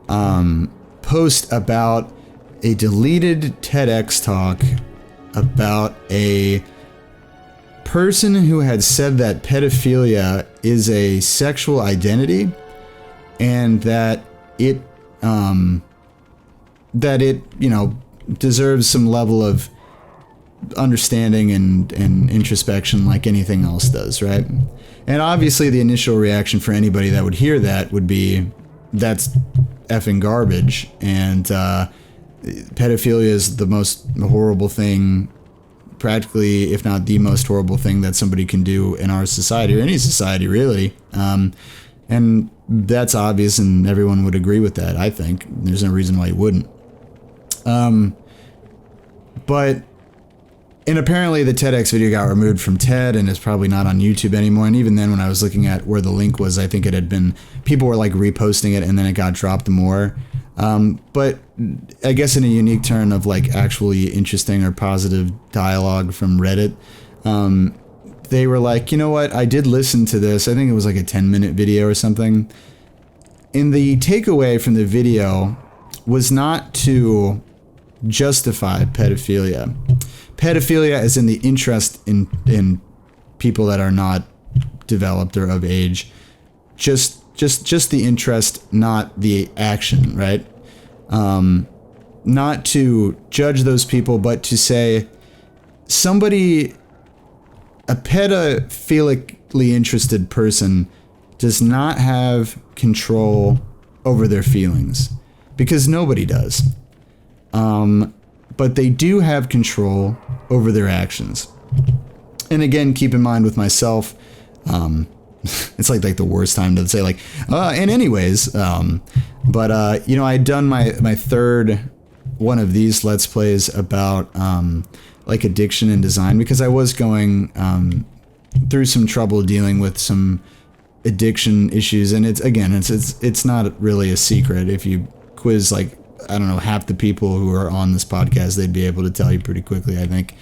post about a deleted TEDx talk about a person who had said that pedophilia is a sexual identity, and that it you know, deserves some level of understanding and introspection like anything else does, right? And obviously the initial reaction for anybody that would hear that would be, that's effing garbage, and pedophilia is the most horrible thing, practically, if not the most horrible thing that somebody can do in our society, or any society, really. And that's obvious, and everyone would agree with that, I think. There's no reason why you wouldn't. But And apparently the TEDx video got removed from TED and is probably not on YouTube anymore. And even then, when I was looking at where the link was, I think it had been, people were like reposting it and then it got dropped more. But I guess in a unique turn of like actually interesting or positive dialogue from Reddit, they were like, you know what? I did listen to this. I think it was like a 10-minute video or something. And the takeaway from the video was not to justify pedophilia. Pedophilia is in the interest in people that are not developed or of age. Just the interest, not the action, right? Not to judge those people, but to say somebody, a pedophilically interested person does not have control over their feelings, because nobody does. But they do have control over their actions. And again, keep in mind with myself, it's like the worst time to say like, and anyways, but you know, I'd done my third one of these Let's Plays about like addiction and design, because I was going through some trouble dealing with some addiction issues, and it's not really a secret. If you quiz like, I don't know, half the people who are on this podcast, they'd be able to tell you pretty quickly, I think.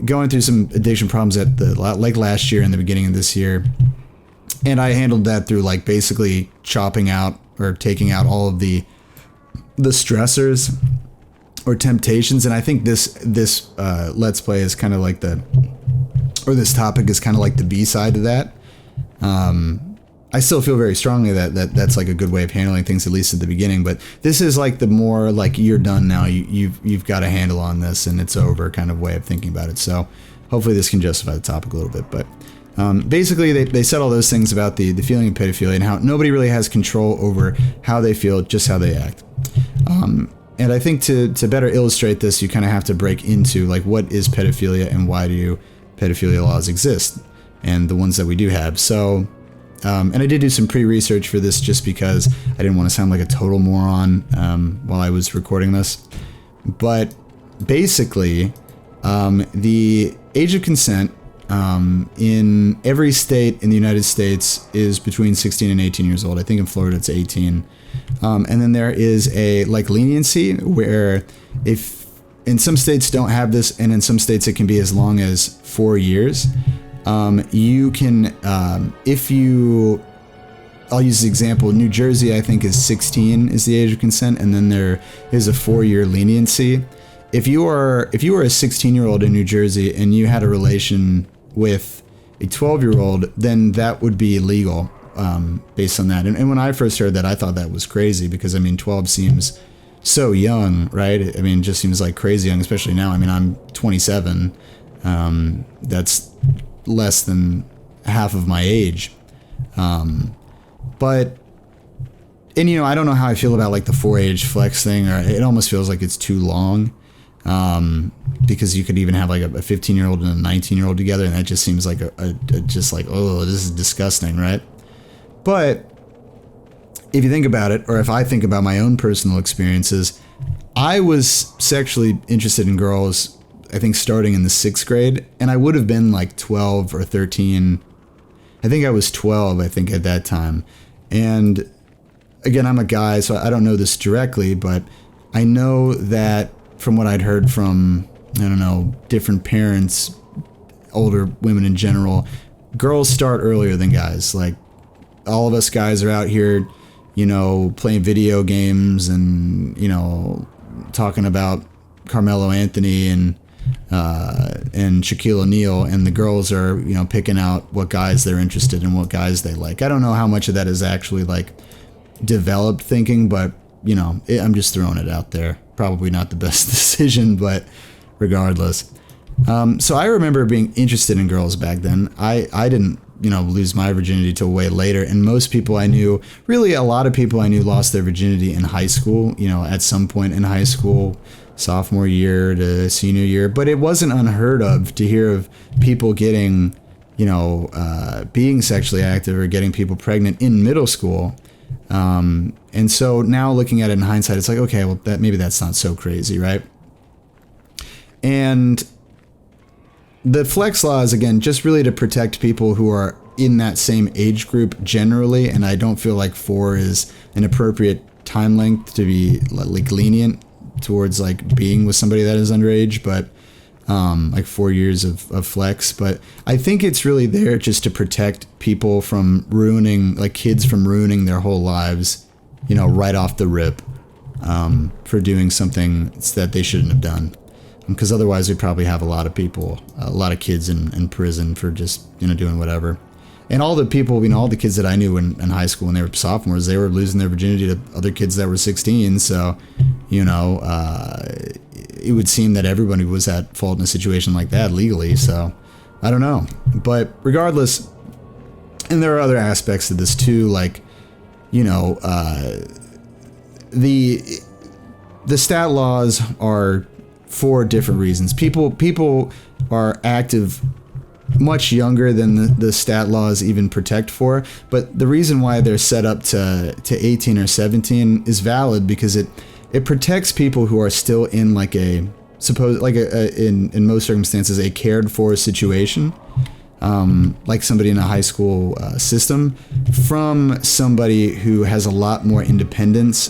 Going through some addiction problems at like last year and the beginning of this year. And I handled that through like basically chopping out or taking out all of the stressors or temptations. And I think this Let's Play is kind of like this topic is kind of like the B-side to that. I still feel very strongly that's like a good way of handling things, at least at the beginning. But this is like the more like, you're done now. You've got a handle on this and it's over kind of way of thinking about it. So hopefully this can justify the topic a little bit. But basically they said all those things about the feeling of pedophilia and how nobody really has control over how they feel, just how they act. And I think to better illustrate this, you kind of have to break into like, what is pedophilia and why do pedophilia laws exist, and the ones that we do have. So, and I did do some pre-research for this just because I didn't want to sound like a total moron while I was recording this. But basically, the age of consent in every state in the United States is between 16 and 18 years old. I think in Florida it's 18. And then there is a like leniency where if in some states don't have this, and in some states it can be as long as 4 years. You can, I'll use the example, New Jersey, I think is 16 is the age of consent, and then there is a 4-year leniency. If you are a 16-year-old in New Jersey and you had a relation with a 12-year-old, then that would be illegal, based on that. And when I first heard that, I thought that was crazy, because I mean, 12 seems so young, right? I mean, it just seems like crazy young, especially now. I mean, I'm 27. That's less than half of my age. But, and you know, I don't know how I feel about like the 4-age flex thing, or it almost feels like it's too long. Because you could even have like a 15-year-old and a 19-year-old together, and that just seems like just like, oh, this is disgusting, right? But if you think about it, or if I think about my own personal experiences, I was sexually interested in girls, I think starting in the 6th grade, and I would have been like 12 or 13. I think I was 12, I think, at that time. And again, I'm a guy, so I don't know this directly, but I know that from what I'd heard from, I don't know, different parents, older women in general, girls start earlier than guys. Like, all of us guys are out here, you know, playing video games and, you know, talking about Carmelo Anthony and Shaquille O'Neal, and the girls are, you know, picking out what guys they're interested in, what guys they like. I don't know how much of that is actually like developed thinking, but you know, I'm just throwing it out there. Probably not the best decision, but regardless. So I remember being interested in girls back then. I didn't, you know, lose my virginity till way later. And most people I knew, really a lot of people I knew, lost their virginity in high school, you know, at some point in high school, sophomore year to senior year. But it wasn't unheard of to hear of people getting, you know, being sexually active or getting people pregnant in middle school. And so now looking at it in hindsight, it's like, okay, well, maybe that's not so crazy, right? And the flex law is, again, just really to protect people who are in that same age group generally, and I don't feel like 4 is an appropriate time length to be like lenient towards like being with somebody that is underage, but like 4 years of flex. But I think it's really there just to protect people from ruining, like kids from ruining their whole lives, you know, right off the rip, for doing something that they shouldn't have done. Because otherwise we'd probably have a lot of people, a lot of kids in prison for just, you know, doing whatever. And all the people, you know, all the kids that I knew in high school when they were sophomores, they were losing their virginity to other kids that were 16. So, you know, it would seem that everybody was at fault in a situation like that legally. So, I don't know. But regardless, and there are other aspects to this too, like, you know, the stat laws are for different reasons. People are active much younger than the stat laws even protect for, but the reason why they're set up to 18 or 17 is valid because it protects people who are still in like in most circumstances a cared for situation, like somebody in a high school system, from somebody who has a lot more independence,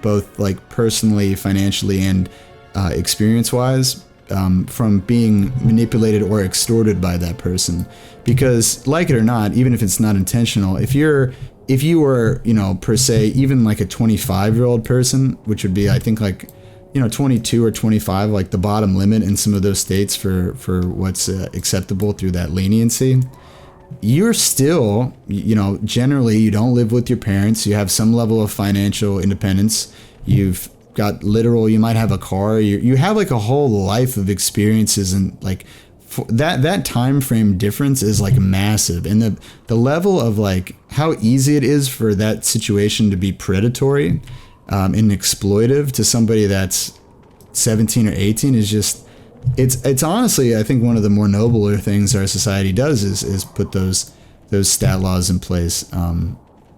both like personally, financially, and experience-wise, from being manipulated or extorted by that person. Because, like it or not, even if it's not intentional, if you were, you know, per se, even like a 25-year-old person, which would be, I think, like, you know, 22 or 25, like the bottom limit in some of those states for what's acceptable through that leniency, you're still, you know, generally you don't live with your parents, you have some level of financial independence, you've got literal, you might have a car, you have like a whole life of experiences, and like that time frame difference is like massive. And the level of like how easy it is for that situation to be predatory and exploitive to somebody that's 17 or 18 is just, it's honestly, I think one of the more nobler things our society does is put those stat laws in place,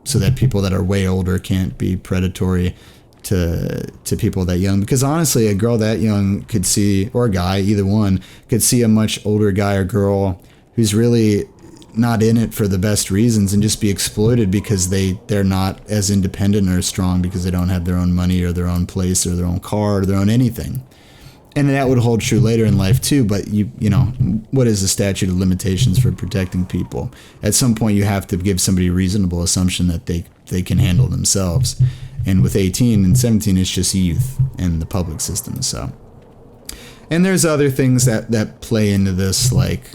so that people that are way older can't be predatory to people that young. Because honestly, a girl that young could see, or a guy, either one, could see a much older guy or girl who's really not in it for the best reasons and just be exploited because they're not as independent or strong because they don't have their own money or their own place or their own car or their own anything. And that would hold true later in life too, but you know, what is the statute of limitations for protecting people? At some point you have to give somebody a reasonable assumption that they can handle themselves. And with 18 and 17, it's just youth and the public system. So, and there's other things that play into this, like,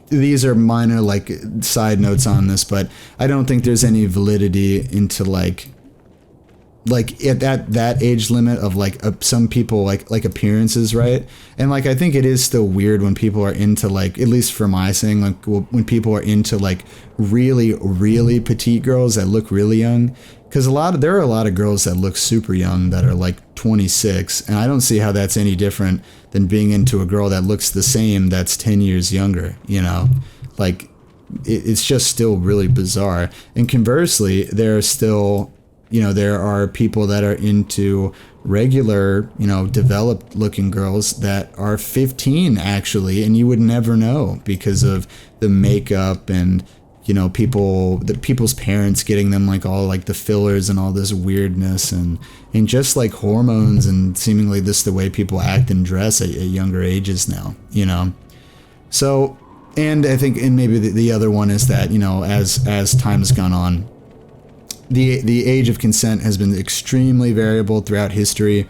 these are minor, like, side notes on this, but I don't think there's any validity into like at that age limit of like some people like appearances, right? And like I think it is still weird when people are into, like, at least for my saying, like when people are into like really, really petite girls that look really young. Because there are a lot of girls that look super young that are like 26, and I don't see how that's any different than being into a girl that looks the same that's 10 years younger, you know? Like, it's just still really bizarre. And conversely, there are people that are into regular, you know, developed looking girls that are 15 actually, and you would never know because of the makeup and, you know, people's parents getting them like all like the fillers and all this weirdness and just like hormones and seemingly this the way people act and dress at younger ages now, you know. So, and I think, and maybe the other one is that, you know, as time has gone on, the age of consent has been extremely variable throughout history,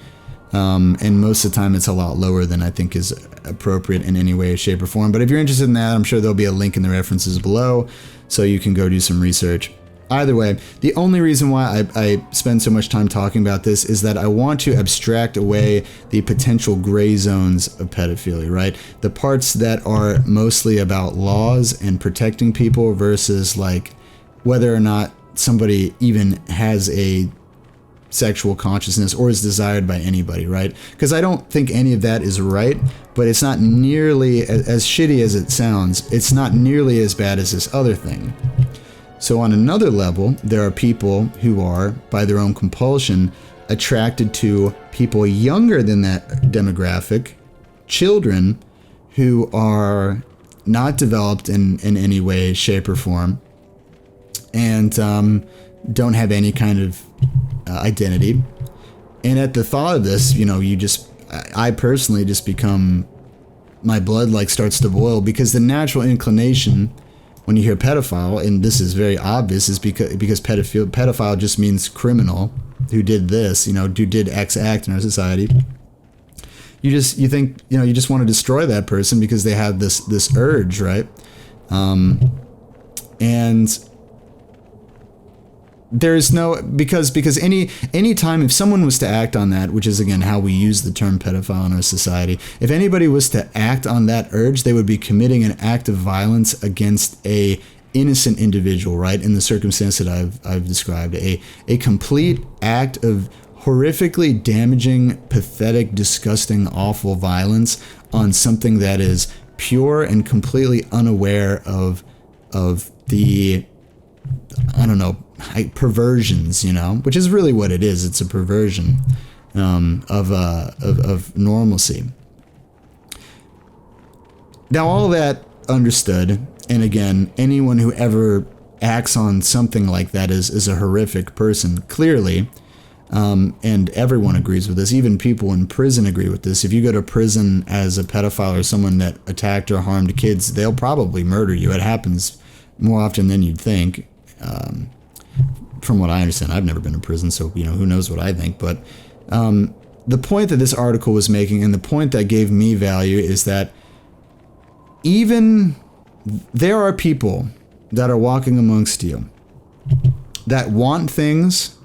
and most of the time it's a lot lower than I think is appropriate in any way, shape, or form. But if you're interested in that, I'm sure there'll be a link in the references below, so you can go do some research. Either way, the only reason why I spend so much time talking about this is that I want to abstract away the potential gray zones of pedophilia, right? The parts that are mostly about laws and protecting people versus like whether or not somebody even has a sexual consciousness or is desired by anybody, right? Because I don't think any of that is right, but it's not nearly as shitty as it sounds. It's not nearly as bad as this other thing. So on another level, there are people who are, by their own compulsion, attracted to people younger than that demographic children who are not developed in any way, shape, or form, and don't have any kind of identity. And at the thought of this, I personally just become, my blood like starts to boil, because the natural inclination when you hear pedophile, and this is very obvious, is because pedophile just means criminal who did this, who did X act in our society. You think you just want to destroy that person because they have this urge, right? And there's no, because any time if someone was to act on that, which is again how we use the term pedophile in our society, if anybody was to act on that urge, they would be committing an act of violence against a innocent individual, right? In the circumstance that I've described, a complete act of horrifically damaging, pathetic, disgusting, awful violence on something that is pure and completely unaware of the, I don't know, perversions, which is really what it is. It's a perversion of normalcy. Now, all that understood, and again, anyone who ever acts on something like that is a horrific person, clearly, and everyone agrees with this. Even people in prison agree with this. If you go to prison as a pedophile or someone that attacked or harmed kids, they'll probably murder you. It happens more often than you'd think. From what I understand, I've never been in prison, so who knows what I think. But the point that this article was making, and the point that gave me value, is that even there are people that are walking amongst you that want things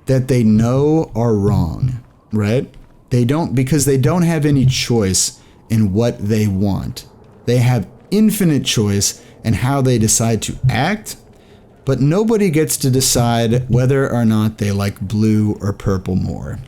that they know are wrong, right? Because they don't have any choice in what they want. They have infinite choice in how they decide to act, but nobody gets to decide whether or not they like blue or purple more.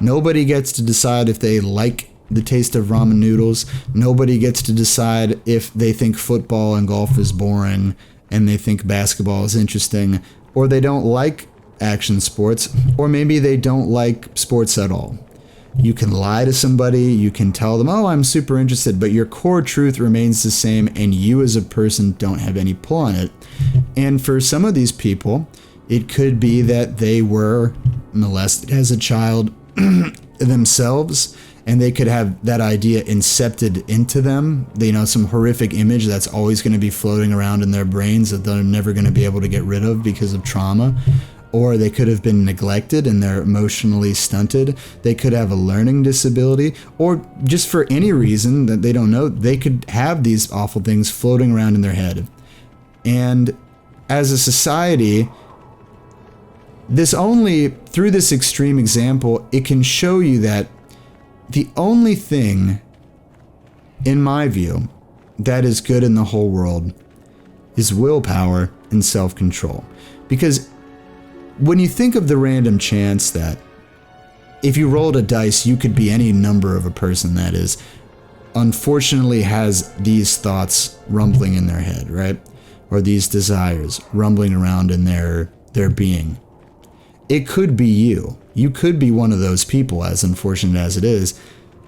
Nobody gets to decide if they like the taste of ramen noodles. Nobody gets to decide if they think football and golf is boring and they think basketball is interesting, or they don't like action sports, or maybe they don't like sports at all. You can lie to somebody, you can tell them, oh, I'm super interested, but your core truth remains the same, and you as a person don't have any pull on it. And for some of these people, it could be that they were molested as a child themselves, and they could have that idea incepted into them. Some horrific image that's always going to be floating around in their brains that they're never going to be able to get rid of because of trauma. Or they could have been neglected and they're emotionally stunted. They could have a learning disability, or just for any reason that they don't know, they could have these awful things floating around in their head. And as a society, through this extreme example, it can show you that the only thing, in my view, that is good in the whole world is willpower and self-control. Because when you think of the random chance that if you rolled a dice, you could be any number of a person that is, unfortunately, has these thoughts rumbling in their head, right? Or these desires rumbling around in their being. It could be you. You could be one of those people, as unfortunate as it is.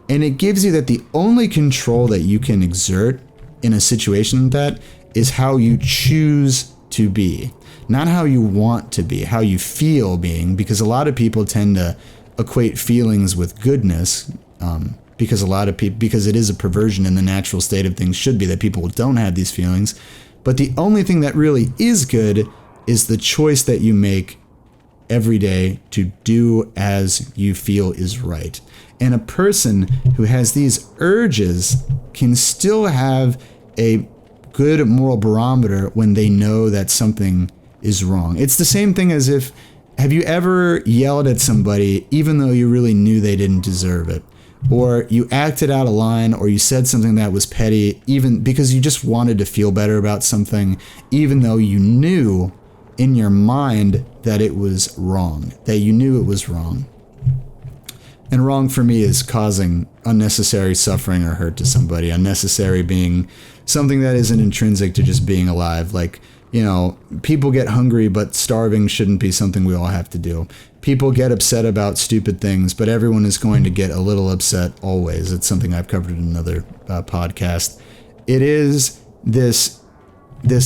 And it gives you that the only control that you can exert in a situation like that is how you choose to be. Not how you want to be, how you feel being, because a lot of people tend to equate feelings with goodness, because it is a perversion, and the natural state of things should be that people don't have these feelings. But the only thing that really is good is the choice that you make every day to do as you feel is right. And a person who has these urges can still have a good moral barometer when they know that something is wrong. It's the same thing as have you ever yelled at somebody even though you really knew they didn't deserve it? Or you acted out of line, or you said something that was petty even because you just wanted to feel better about something, even though you knew in your mind that it was wrong, that you knew it was wrong. And wrong for me is causing unnecessary suffering or hurt to somebody, unnecessary being something that isn't intrinsic to just being alive, like people get hungry, but starving shouldn't be something we all have to do. People get upset about stupid things, but everyone is going to get a little upset always. It's something I've covered in another podcast. It is this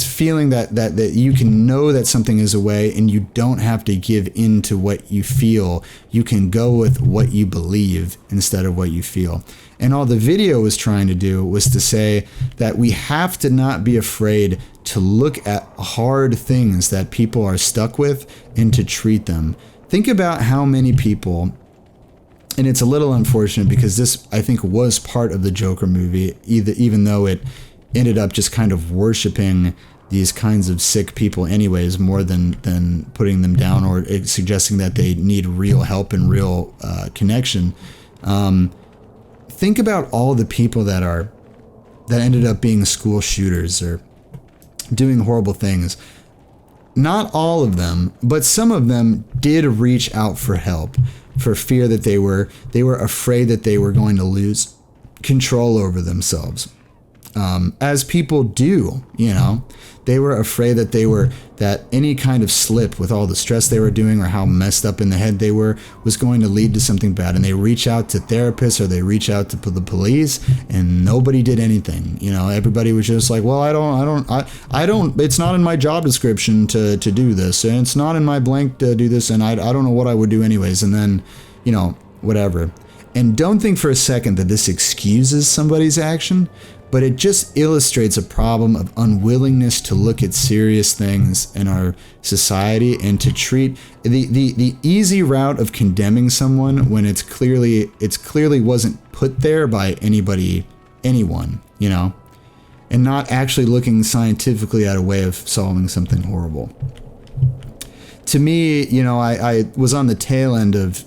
feeling that you can know that something is a way, and you don't have to give in to what you feel. You can go with what you believe instead of what you feel. And all the video was trying to do was to say that we have to not be afraid to look at hard things that people are stuck with and to treat them. Think about how many people, and it's a little unfortunate because this, I think, was part of the Joker movie, even though it ended up just kind of worshiping these kinds of sick people anyways, more than putting them down or suggesting that they need real help and real connection. Think about all the people that ended up being school shooters or doing horrible things. Not all of them, but some of them did reach out for help, for fear that they were afraid that they were going to lose control over themselves. As people do, they were afraid that any kind of slip with all the stress they were doing or how messed up in the head they were was going to lead to something bad. And they reach out to therapists or they reach out to the police, and nobody did anything. Everybody was just like, well, I don't, it's not in my job description to do this, and it's not in my blank to do this, and I don't know what I would do anyways. And then, whatever. And don't think for a second that this excuses somebody's action, but it just illustrates a problem of unwillingness to look at serious things in our society and to treat the easy route of condemning someone when it's clearly wasn't put there by anyone, and not actually looking scientifically at a way of solving something horrible. To me, I was on the tail end of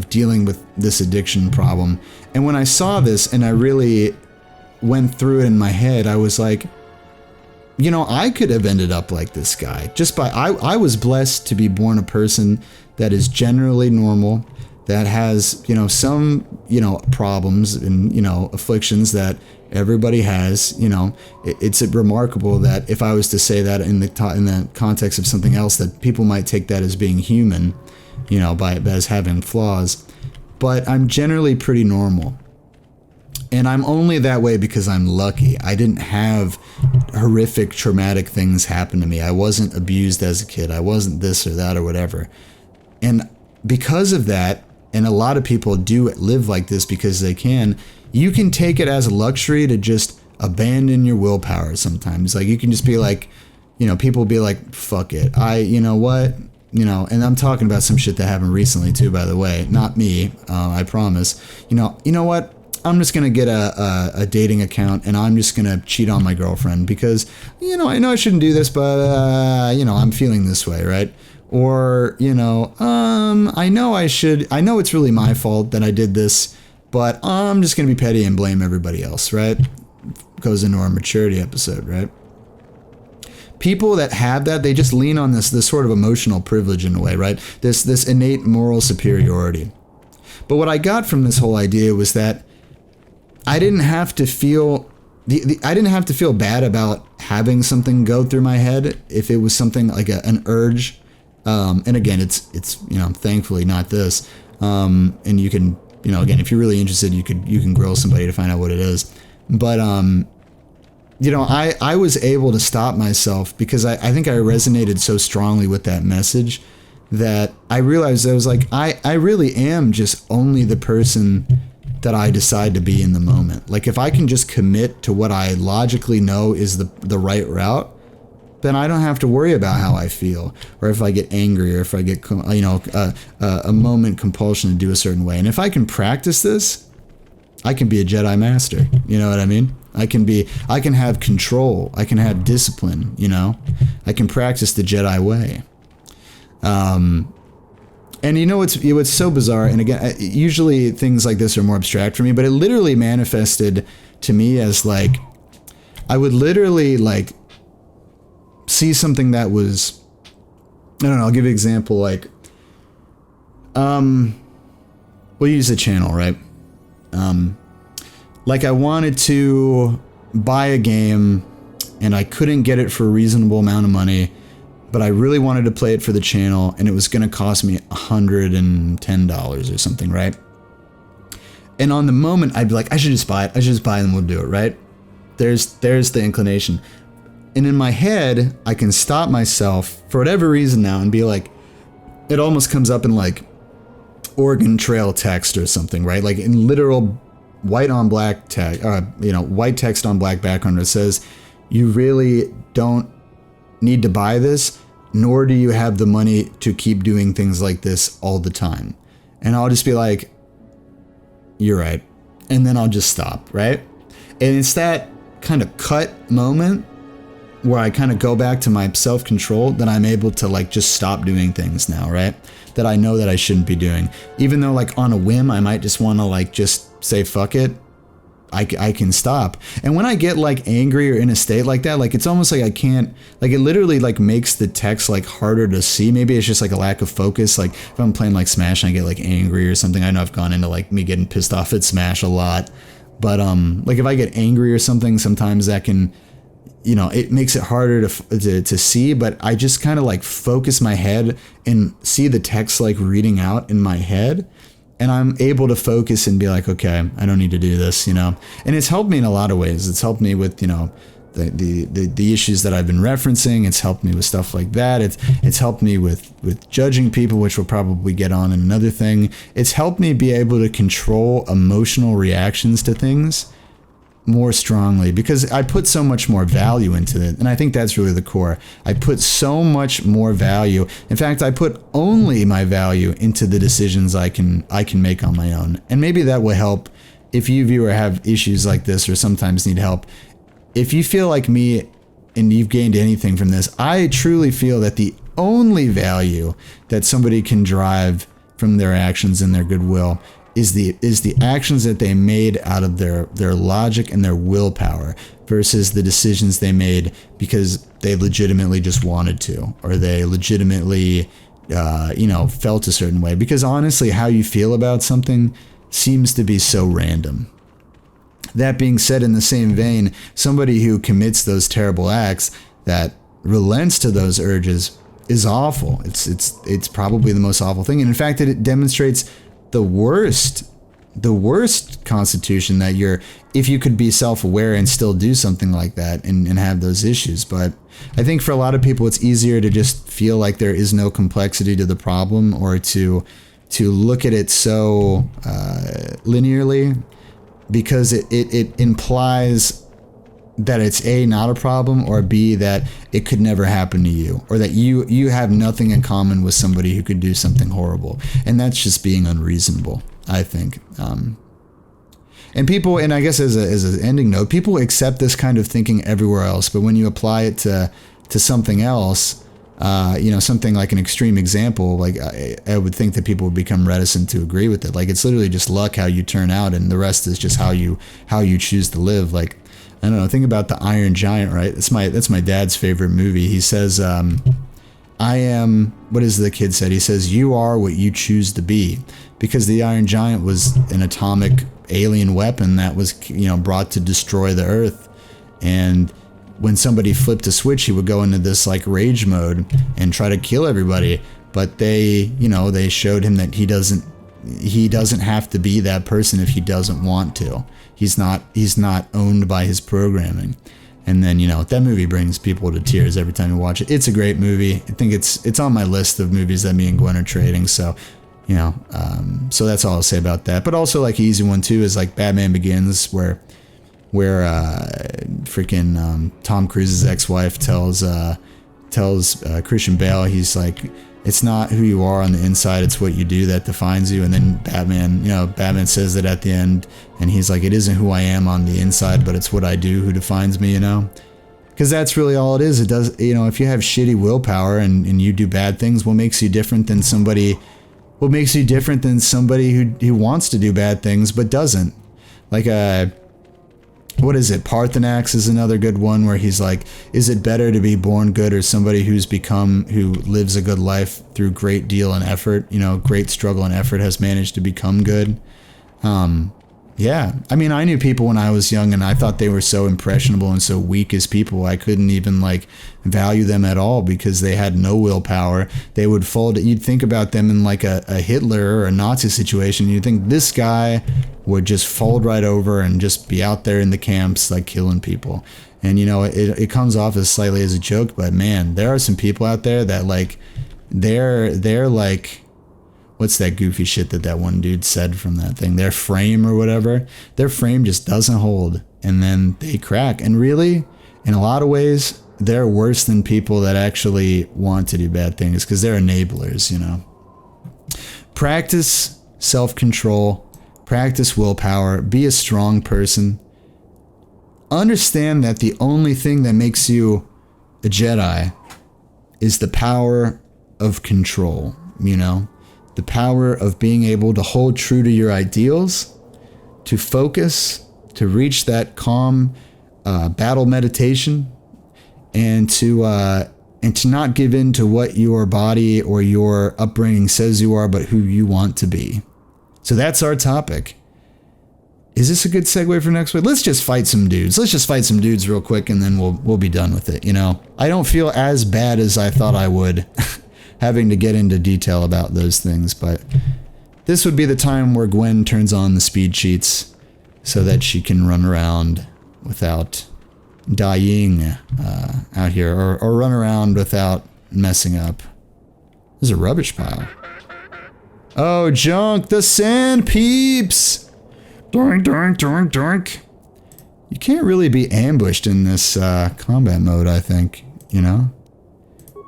dealing with this addiction problem, and when I saw this and I really went through it in my head, I was like, I could have ended up like this guy. I was blessed to be born a person that is generally normal, that has, some, problems and, afflictions that everybody has. It's remarkable that if I was to say that in the context of something else, that people might take that as being human, as having flaws. But I'm generally pretty normal. And I'm only that way because I'm lucky. I didn't have horrific, traumatic things happen to me. I wasn't abused as a kid. I wasn't this or that or whatever. And because of that, and a lot of people do live like this because they can, you can take it as a luxury to just abandon your willpower sometimes. Like, you can just be like, people be like, fuck it. And I'm talking about some shit that happened recently too, by the way. Not me, I promise. You know what? I'm just going to get a dating account and I'm just going to cheat on my girlfriend because, I know I shouldn't do this, but, I'm feeling this way, right? Or, I know I should, I know it's really my fault that I did this, but I'm just going to be petty and blame everybody else, right? Goes into our maturity episode, right? People that have that, they just lean on this sort of emotional privilege in a way, right? This innate moral superiority. But what I got from this whole idea was that I didn't have to feel I didn't have to feel bad about having something go through my head if it was something like an urge. And again, it's thankfully not this. And you can, again, if you're really interested, you can grill somebody to find out what it is. But I was able to stop myself because I think I resonated so strongly with that message that I realized I was like, I really am just only the person that I decide to be in the moment. Like, if I can just commit to what I logically know is the right route, then I don't have to worry about how I feel, or if I get angry, or if I get, a moment compulsion to do a certain way. And if I can practice this, I can be a Jedi Master. You know what I mean? I can have control. I can have discipline, I can practice the Jedi way. And what's so bizarre, and again, usually things like this are more abstract for me, but it literally manifested to me as like, I would literally like see something that was, I don't know, I'll give you an example, like, we'll use a channel, right? Like, I wanted to buy a game and I couldn't get it for a reasonable amount of money, but I really wanted to play it for the channel, and it was going to cost me $110 or something, right? And on the moment, I'd be like, I should just buy it. I should just buy it and we'll do it, right? There's the inclination. And in my head, I can stop myself for whatever reason now and be like, it almost comes up in like Oregon Trail text or something, right? Like in literal white on black text, white text on black background. It says, you really don't need to buy this, nor do you have the money to keep doing things like this all the time. And I'll just be like, you're right. And then I'll just stop, right? And it's that kind of cut moment where I kind of go back to my self-control that I'm able to like just stop doing things now, right? That I know that I shouldn't be doing. Even though like on a whim, I might just want to like just say, fuck it. I can stop. And when I get like angry or in a state like that, like it's almost like I can't, like it literally like makes the text like harder to see. Maybe it's just like a lack of focus. Like if I'm playing like Smash and I get like angry or something, I know I've gone into like me getting pissed off at Smash a lot. But like if I get angry or something, sometimes that can, it makes it harder to see, but I just kind of like focus my head and see the text like reading out in my head, and I'm able to focus and be like, okay, I don't need to do this, and it's helped me in a lot of ways. It's helped me with, the issues that I've been referencing. It's helped me with stuff like that. It's helped me with judging people, which we'll probably get on in another thing. It's helped me be able to control emotional reactions to things more strongly, because I put so much more value into it. And I think that's really the core. I put so much more value. In fact, I put only my value into the decisions I can make on my own. And maybe that will help if you viewer have issues like this or sometimes need help. If you feel like me and you've gained anything from this, I truly feel that the only value that somebody can derive from their actions and their goodwill is the actions that they made out of their logic and their willpower versus the decisions they made because they legitimately just wanted to, or they legitimately felt a certain way. Because honestly, how you feel about something seems to be so random. That being said, in the same vein, somebody who commits those terrible acts that relents to those urges is awful. It's probably the most awful thing. And in fact, it demonstrates the worst constitution that if you could be self-aware and still do something like that and have those issues. But I think for a lot of people, it's easier to just feel like there is no complexity to the problem, or to look at it so linearly, because it implies that it's A, not a problem, or B, that it could never happen to you, or that you have nothing in common with somebody who could do something horrible. And that's just being unreasonable, I think. And people, and I guess as an ending note, people accept this kind of thinking everywhere else, but when you apply it to something else, something like an extreme example, like I would think that people would become reticent to agree with it. Like it's literally just luck how you turn out, and the rest is just how you choose to live. Like, I don't know, think about the Iron Giant, right? That's my dad's favorite movie. He says, I am, what is the kid said? He says, you are what you choose to be. Because the Iron Giant was an atomic alien weapon that was, brought to destroy the Earth. And when somebody flipped a switch, he would go into this like rage mode and try to kill everybody. But they showed him that he doesn't have to be that person if he doesn't want to. He's not owned by his programming. And then, that movie brings people to tears every time you watch it. It's a great movie. I think it's on my list of movies that me and Gwen are trading. So, so that's all I'll say about that. But also like an easy one too is like Batman Begins, where freaking Tom Cruise's ex-wife tells Christian Bale, he's like, it's not who you are on the inside, it's what you do that defines you. And then Batman says that at the end, and he's like, it isn't who I am on the inside, but it's what I do who defines me, because that's really all it is. It does, if you have shitty willpower and you do bad things, what makes you different than somebody who wants to do bad things but doesn't? Like what is it? Parthenax is another good one where he's like, is it better to be born good or somebody who lives a good life through great deal and effort, great struggle and effort has managed to become good? Yeah. I mean, I knew people when I was young and I thought they were so impressionable and so weak as people. I couldn't even like value them at all because they had no willpower. They would fold. You'd think about them in like a Hitler or a Nazi situation. You'd think this guy would just fold right over and just be out there in the camps, like killing people. And, you know, it comes off as slightly as a joke, but man, there are some people out there that like, they're like, what's that goofy shit that one dude said from that thing? Their frame or whatever. Their frame just doesn't hold, and then they crack. And really, in a lot of ways, they're worse than people that actually want to do bad things because they're enablers, you know. Practice self-control. Practice willpower. Be a strong person. Understand that the only thing that makes you a Jedi is the power of control, you know? The power of being able to hold true to your ideals, to focus, to reach that calm battle meditation, and to not give in to what your body or your upbringing says you are, but who you want to be. So that's our topic. Is this a good segue for next week? Let's just fight some dudes. Let's just fight some dudes real quick, and then we'll be done with it. You know, I don't feel as bad as I thought I would. Having to get into detail about those things, but this would be the time where Gwen turns on the speed cheats so that she can run around without dying out here, or run around without messing up. There's a rubbish pile. Oh, junk! The sand peeps! Doink, doink, doink, doink. You can't really be ambushed in this combat mode, I think, you know?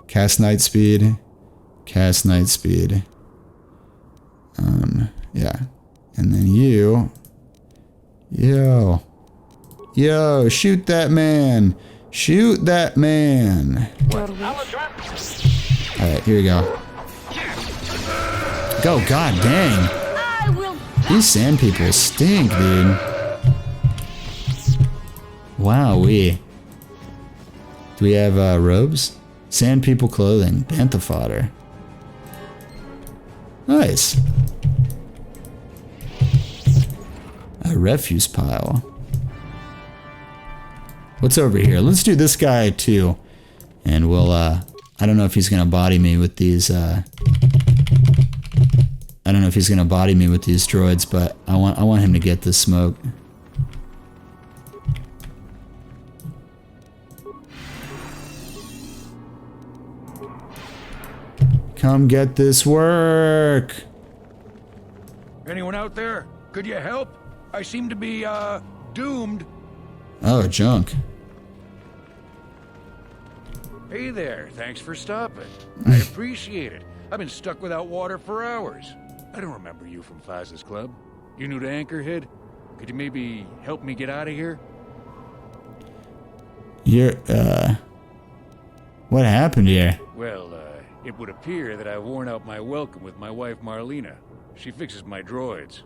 Cast night speed. Cast night speed. Yeah. And then you. Yo, shoot that man. Shoot that man. Alright, here we go. Go, god dang. These sand people stink, dude. Wowee. Do we have robes? Sand people clothing. Bantha fodder. Nice. A refuse pile. What's over here? Let's do this guy too. And we'll, I don't know if he's gonna body me with these, I don't know if he's gonna body me with these droids, but I want him to get this smoke. Come get this work. Anyone out there? Could you help? I seem to be, doomed. Oh, junk. Hey there, thanks for stopping. I appreciate it. I've been stuck without water for hours. I don't remember you from Faz's club. You new to Anchorhead? Could you maybe help me get out of here? You're, what happened here? Well, it would appear that I've worn out my welcome with my wife Marlena. She fixes my droids.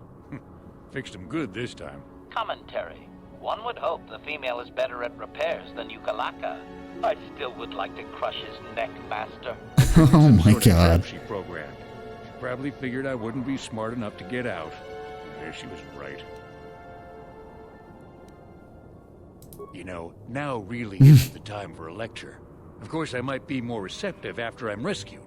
Fixed them good this time. Commentary. One would hope the female is better at repairs than Yukalaka. I still would like to crush his neck, Master. Oh my god. She programmed. She probably figured I wouldn't be smart enough to get out. Yeah, she was right. You know, now really isn't the time for a lecture. Of course, I might be more receptive after I'm rescued.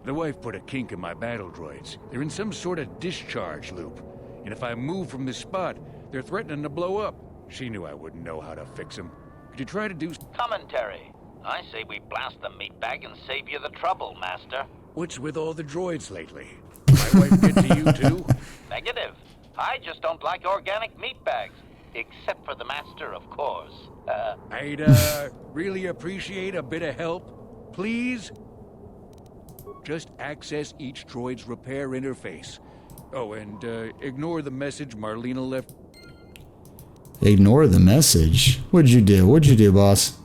The wife put a kink in my battle droids. They're in some sort of discharge loop. And if I move from this spot, they're threatening to blow up. She knew I wouldn't know how to fix them. Could you try to do... Commentary. I say we blast the meatbag and save you the trouble, Master. What's with all the droids lately? My wife get to you too? Negative. I just don't like organic meatbags. Except for the Master, of course. I'd, really appreciate a bit of help. Please? Just access each droid's repair interface. Oh, and, ignore the message Marlena left. Ignore the message? What'd you do? What'd you do, boss?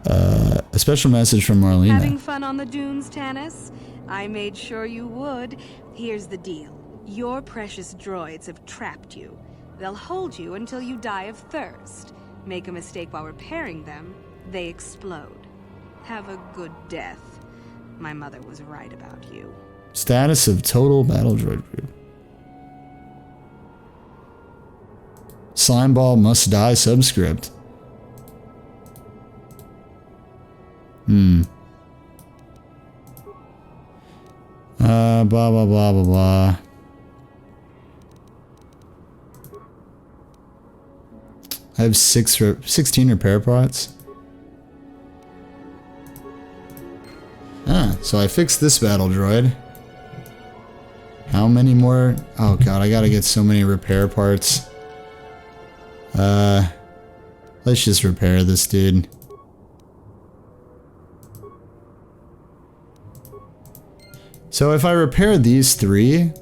A special message from Marlena. Having fun on the dunes, Tanis? I made sure you would. Here's the deal. Your precious droids have trapped you. They'll hold you until you die of thirst. Make a mistake while repairing them, they explode. Have a good death. My mother was right about you. Status of total battle droid group. Slimeball must die subscript. Blah, blah, blah, blah, blah. I have 16 repair parts. Ah, so I fixed this battle droid. How many more? Oh god, I gotta get so many repair parts. Let's just repair this dude. So if I repair these 3,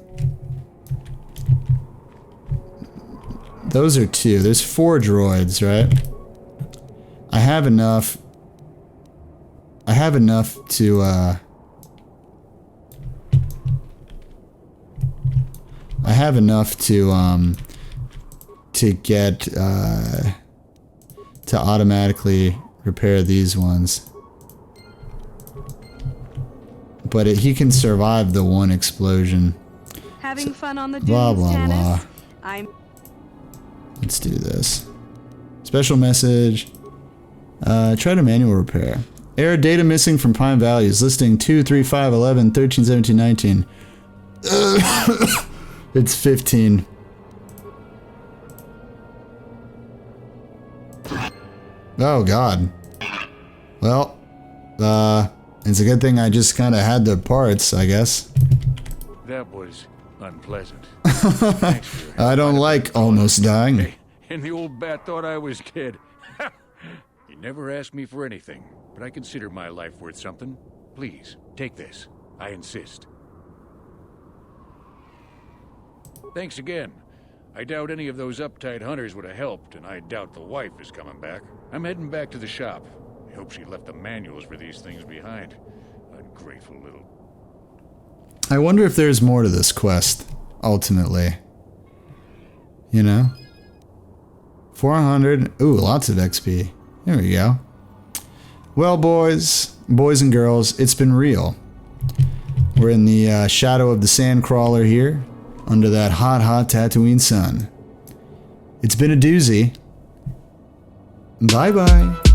those are 2. There's 4 droids, right? I have enough to get to automatically repair these ones. But he can survive the one explosion. Having fun on the dunes, blah blah Tannis? blah. Let's do this. Special message. Try to manual repair. Error data missing from prime values. Listing 2, 3, 5, 11, 13, 17, 19. It's 15. Oh god. Well, it's a good thing I just kind of had the parts, I guess. That was unpleasant. I don't like almost dying. And the old bat thought I was dead. He never asked me for anything, but I consider my life worth something. Please, take this. I insist. Thanks again. I doubt any of those uptight hunters would have helped, and I doubt the wife is coming back. I'm heading back to the shop. I hope she left the manuals for these things behind. Ungrateful little... I wonder if there's more to this quest, ultimately. You know? 400. Ooh, lots of XP. There we go. Well, boys and girls, it's been real. We're in the shadow of the Sandcrawler here, under that hot, hot Tatooine sun. It's been a doozy. Bye-bye.